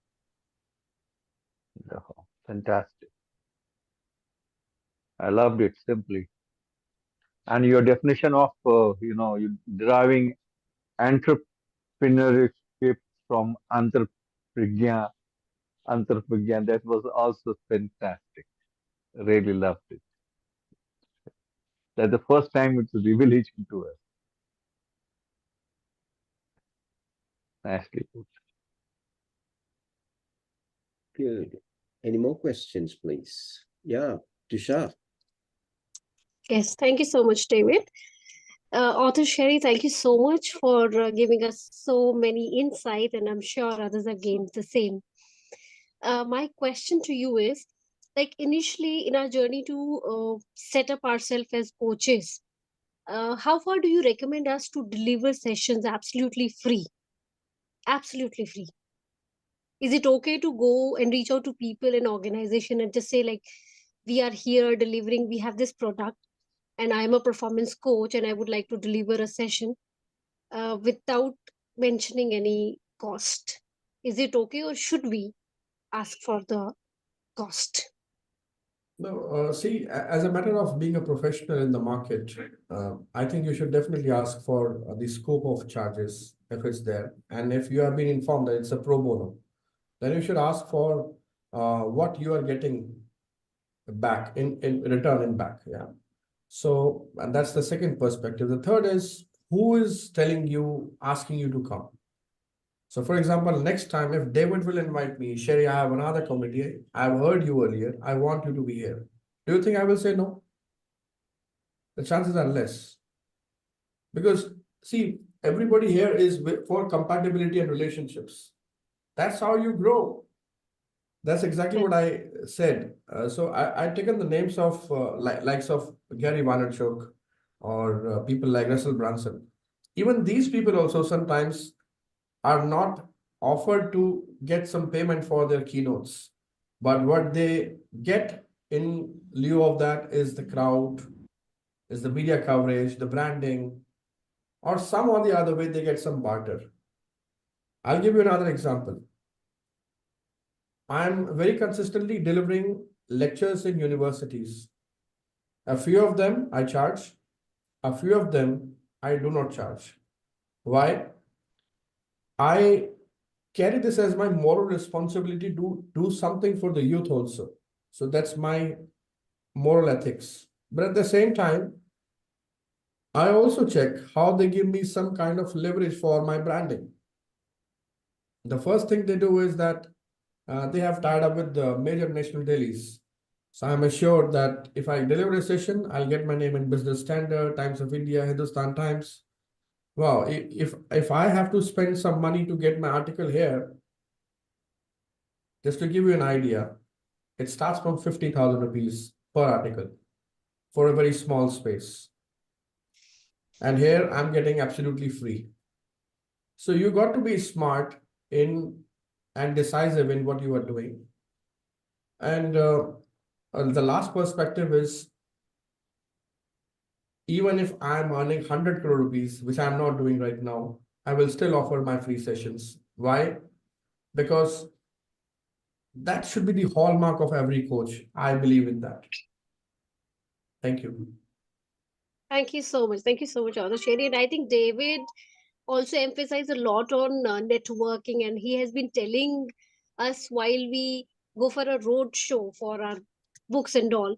Fantastic. I loved it simply. and your definition of you deriving entrepreneurship from antarpragya, that was also fantastic. Really loved it. That's the first time it's a revelation to us. Nicely put. Good. Any more questions, please? Yeah, Tushar. Yes, thank you so much, David. Author Sherry, thank you so much for giving us so many insight, and I'm sure others have gained the same. My question to you is, like initially in our journey to set up ourselves as coaches, how far do you recommend us to deliver sessions absolutely free? Absolutely free. Is it okay to go and reach out to people in organization and just say like, we are here delivering, we have this product, and I'm a performance coach and I would like to deliver a session without mentioning any cost? Is it okay, or should we ask for the cost? No, see, as a matter of being a professional in the market, I think you should definitely ask for the scope of charges if it's there. And if you have been informed that it's a pro bono, then you should ask for what you are getting back in return in back. Yeah. So, and that's the second perspective. The third is, who is telling you, asking you to come? So for example, next time if David will invite me, Sherry, I have another committee. I've heard you earlier. I want you to be here. Do you think I will say no? The chances are less. Because see, everybody here is for compatibility and relationships. That's how you grow. That's exactly what I said. So I taken the names of likes of Gary Vaynerchuk or people like Russell Brunson. Even these people also sometimes are not offered to get some payment for their keynotes. But what they get in lieu of that is the crowd, is the media coverage, the branding, or some or the other way they get some barter. I'll give you another example. I'm very consistently delivering lectures in universities. A few of them I charge, a few of them I do not charge. Why? I carry this as my moral responsibility to do something for the youth also. So that's my moral ethics. But at the same time, I also check how they give me some kind of leverage for my branding. The first thing they do is that they have tied up with the major national dailies. So I'm assured that if I deliver a session, I'll get my name in Business Standard, Times of India, Hindustan Times. Wow, if I have to spend some money to get my article here, just to give you an idea, it starts from 50,000 rupees per article for a very small space. And here I'm getting absolutely free. So you got to be smart in and decisive in what you are doing. And the last perspective is, even if I'm earning 100 crore rupees, which I'm not doing right now, I will still offer my free sessions. Why? Because that should be the hallmark of every coach. I believe in that. Thank you. Thank you so much. Thank you so much, Author Sherry. And I think David also emphasized a lot on networking, and he has been telling us while we go for a road show for our books and all,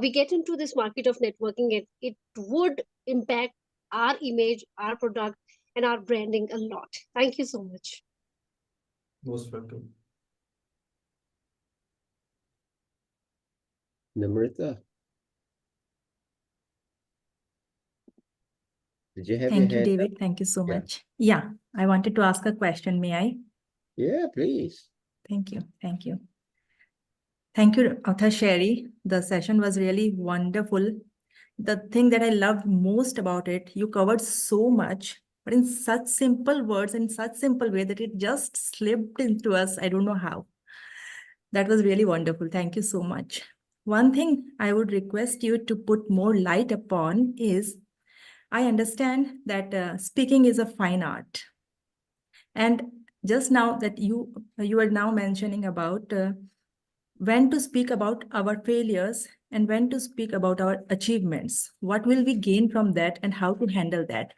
we get into this market of networking, and it would impact our image, our product, and our branding a lot. Thank you so much. Most welcome. Namrata. Did you have Thank your you, hand up? David. Thank you so Yeah. much. Yeah, I wanted to ask a question. May I? Yeah, please. Thank you. Thank you. Thank you, Author Sherry. The session was really wonderful. The thing that I loved most about it, you covered so much, but in such simple words, in such simple way that it just slipped into us. I don't know how. That was really wonderful. Thank you so much. One thing I would request you to put more light upon is, I understand that speaking is a fine art. And just now that you are now mentioning about when to speak about our failures and when to speak about our achievements? What will we gain from that and how to handle that?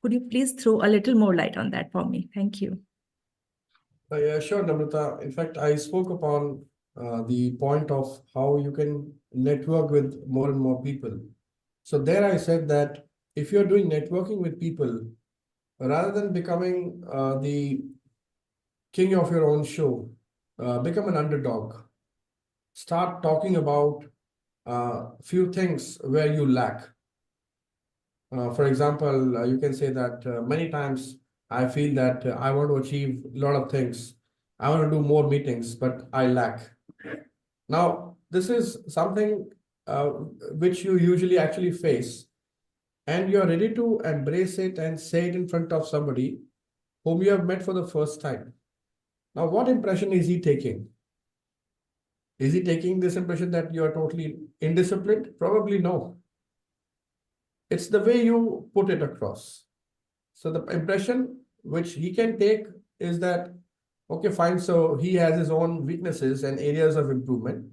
Could you please throw a little more light on that for me? Thank you. Yeah, sure, Namrata. In fact, I spoke upon the point of how you can network with more and more people. So there I said that if you're doing networking with people, rather than becoming the king of your own show, become an underdog. Start talking about few things where you lack. For example, you can say that many times I feel that I want to achieve a lot of things. I want to do more meetings, but I lack. Now, this is something which you usually actually face, and you're ready to embrace it and say it in front of somebody whom you have met for the first time. Now, what impression is he taking? Is he taking this impression that you are totally indisciplined? Probably no. It's the way you put it across. So the impression which he can take is that, okay, fine, so he has his own weaknesses and areas of improvement,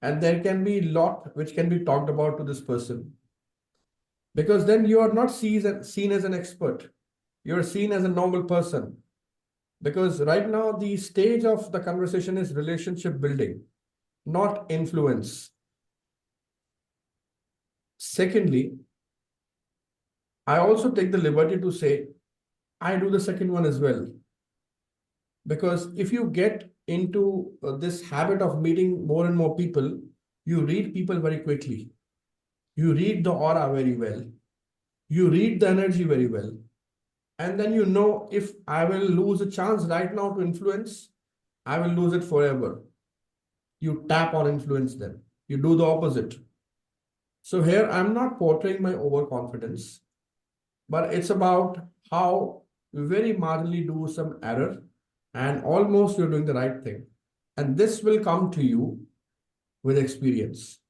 and there can be a lot which can be talked about to this person. Because then you are not seen as an expert. You're seen as a normal person. Because right now the stage of the conversation is relationship building, not influence. Secondly, I also take the liberty to say, I do the second one as well. Because if you get into this habit of meeting more and more people, you read people very quickly. You read the aura very well. You read the energy very well. And then you know, if I will lose a chance right now to influence, I will lose it forever. You tap on influence then. You do the opposite. So here I'm not portraying my overconfidence, but it's about how you very marginally do some error and almost you're doing the right thing. And this will come to you with experience.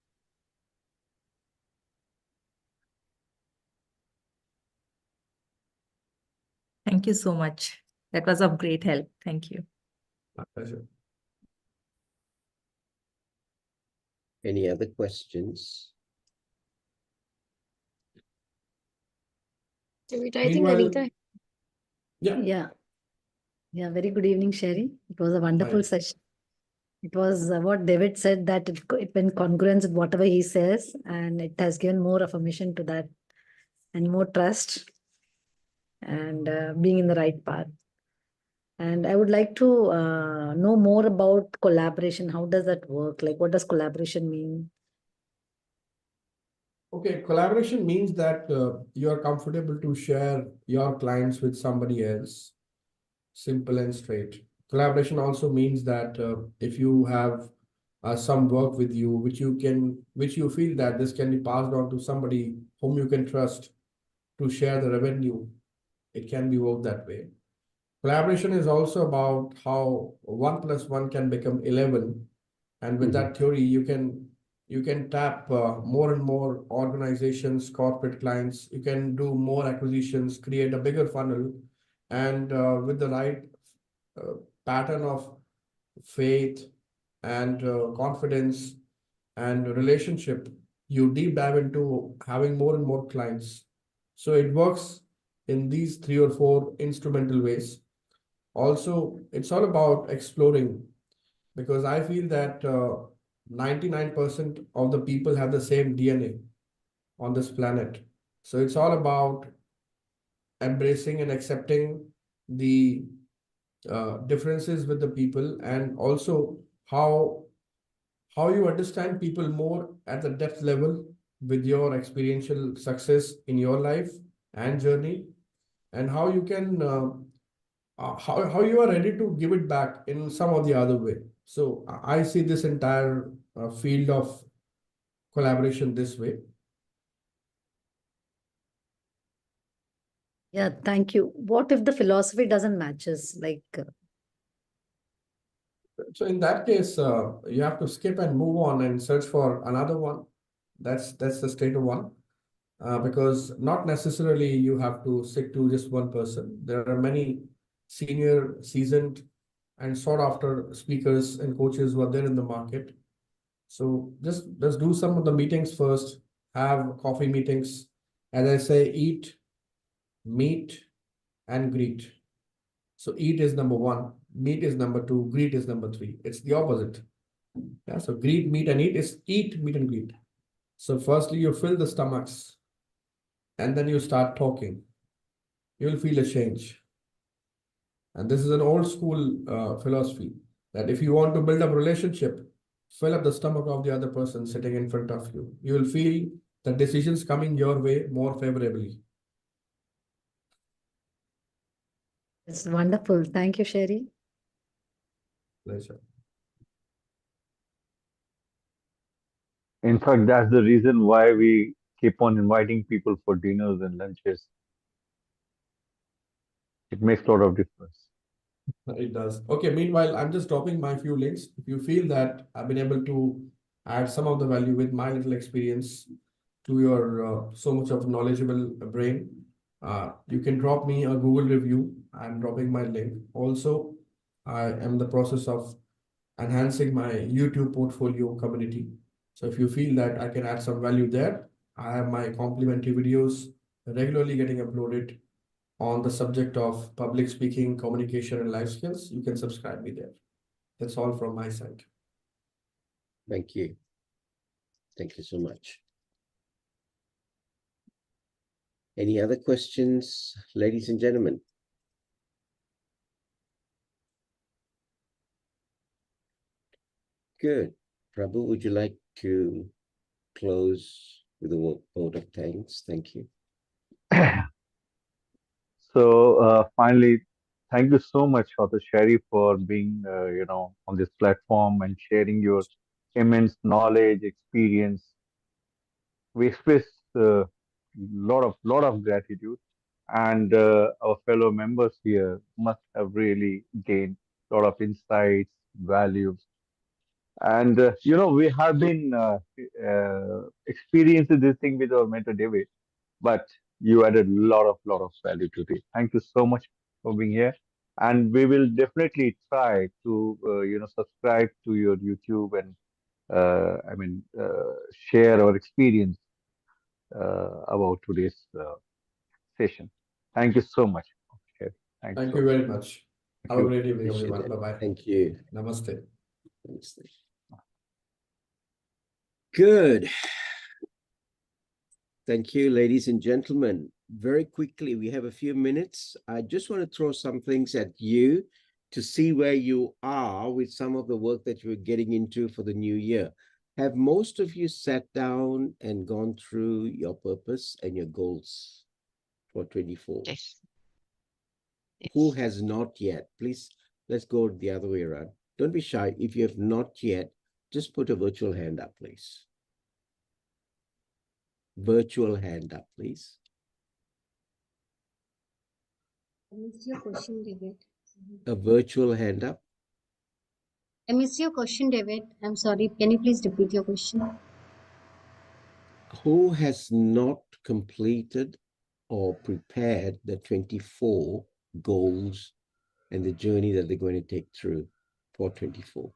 Thank you so much. That was of great help. Thank you. My pleasure. Any other questions? David, I think Meanwhile, Anita. yeah. Yeah, very good evening, Sherry. It was a wonderful Hi. session. It was what David said, that it went congruence with whatever he says, and it has given more affirmation to that and more trust and being in the right path. And I would like to know more about collaboration. How does that work? Like, what does collaboration mean? Okay, collaboration means that you are comfortable to share your clients with somebody else. Simple and straight. Collaboration also means that if you have some work with you, which you feel that this can be passed on to somebody whom you can trust to share the revenue, it can be worked that way. Collaboration is also about how 1 + 1 can become 11. And with that theory, you can tap more and more organizations, corporate clients. You can do more acquisitions, create a bigger funnel, and with the right pattern of faith and confidence and relationship, you deep dive into having more and more clients. So it works in these 3 or 4 instrumental ways. Also, it's all about exploring, because I feel that 99% of the people have the same DNA on this planet. So it's all about embracing and accepting the differences with the people, and also how you understand people more at the depth level with your experiential success in your life and journey, and how you can how you are ready to give it back in some or the other way. So I see this entire field of collaboration this way. Yeah, thank you. What if the philosophy doesn't match us? Like, So in that case, you have to skip and move on and search for another one. That's the state of one. Because not necessarily you have to stick to just one person. There are many senior, seasoned, and sought after speakers and coaches who are there in the market. So just do some of the meetings first, have coffee meetings. As I say, eat, meet, and greet. So eat is number one, meet is number two, greet is number three. It's the opposite. Yeah, so greet, meet, and eat is eat, meet, and greet. So firstly, you fill the stomachs, and then you start talking. You'll feel a change. And this is an old school philosophy that if you want to build up relationship, fill up the stomach of the other person sitting in front of you. You will feel the decisions coming your way more favorably. It's wonderful. Thank you, Sherry. Pleasure. In fact, that's the reason why we keep on inviting people for dinners and lunches. It makes a lot of difference. It does. Okay, meanwhile, I'm just dropping my few links. If you feel that I've been able to add some of the value with my little experience to your so much of knowledgeable brain, you can drop me a Google review. I'm dropping my link. Also, I am in the process of enhancing my YouTube portfolio community. So if you feel that I can add some value there, I have my complimentary videos regularly getting uploaded on the subject of public speaking, communication, and life skills. You can subscribe me there. That's all from my side. Thank you. Thank you so much. Any other questions, ladies and gentlemen? Good. Prabhu, would you like to close with a vote of thanks? Thank you. So finally, thank you so much, Author Sherry, for being, on this platform and sharing your immense knowledge, experience. We express a lot of gratitude, and our fellow members here must have really gained a lot of insights, values, and we have been experiencing this thing with our mentor David, but you added a lot of value today. Thank you so much for being here, and we will definitely try to subscribe to your YouTube and share our experience about today's session. Thank you so much. Okay. Thank you very much. Have a you. great evening, Appreciate everyone. it. Bye-bye. Thank you. Namaste. Namaste. Good. Thank you, ladies and gentlemen. Very quickly, we have a few minutes. I just want to throw some things at you to see where you are with some of the work that you're getting into for the new year. Have most of you sat down and gone through your purpose and your goals for 24? Yes. Who Yes. has not yet? Please, let's go the other way around. Don't be shy. If you have not yet, just put a virtual hand up, please. Virtual hand up, please. I missed your question, David. A virtual hand up. I missed your question, David. I'm sorry. Can you please repeat your question? Who has not completed or prepared the 24 goals and the journey that they're going to take through for 24?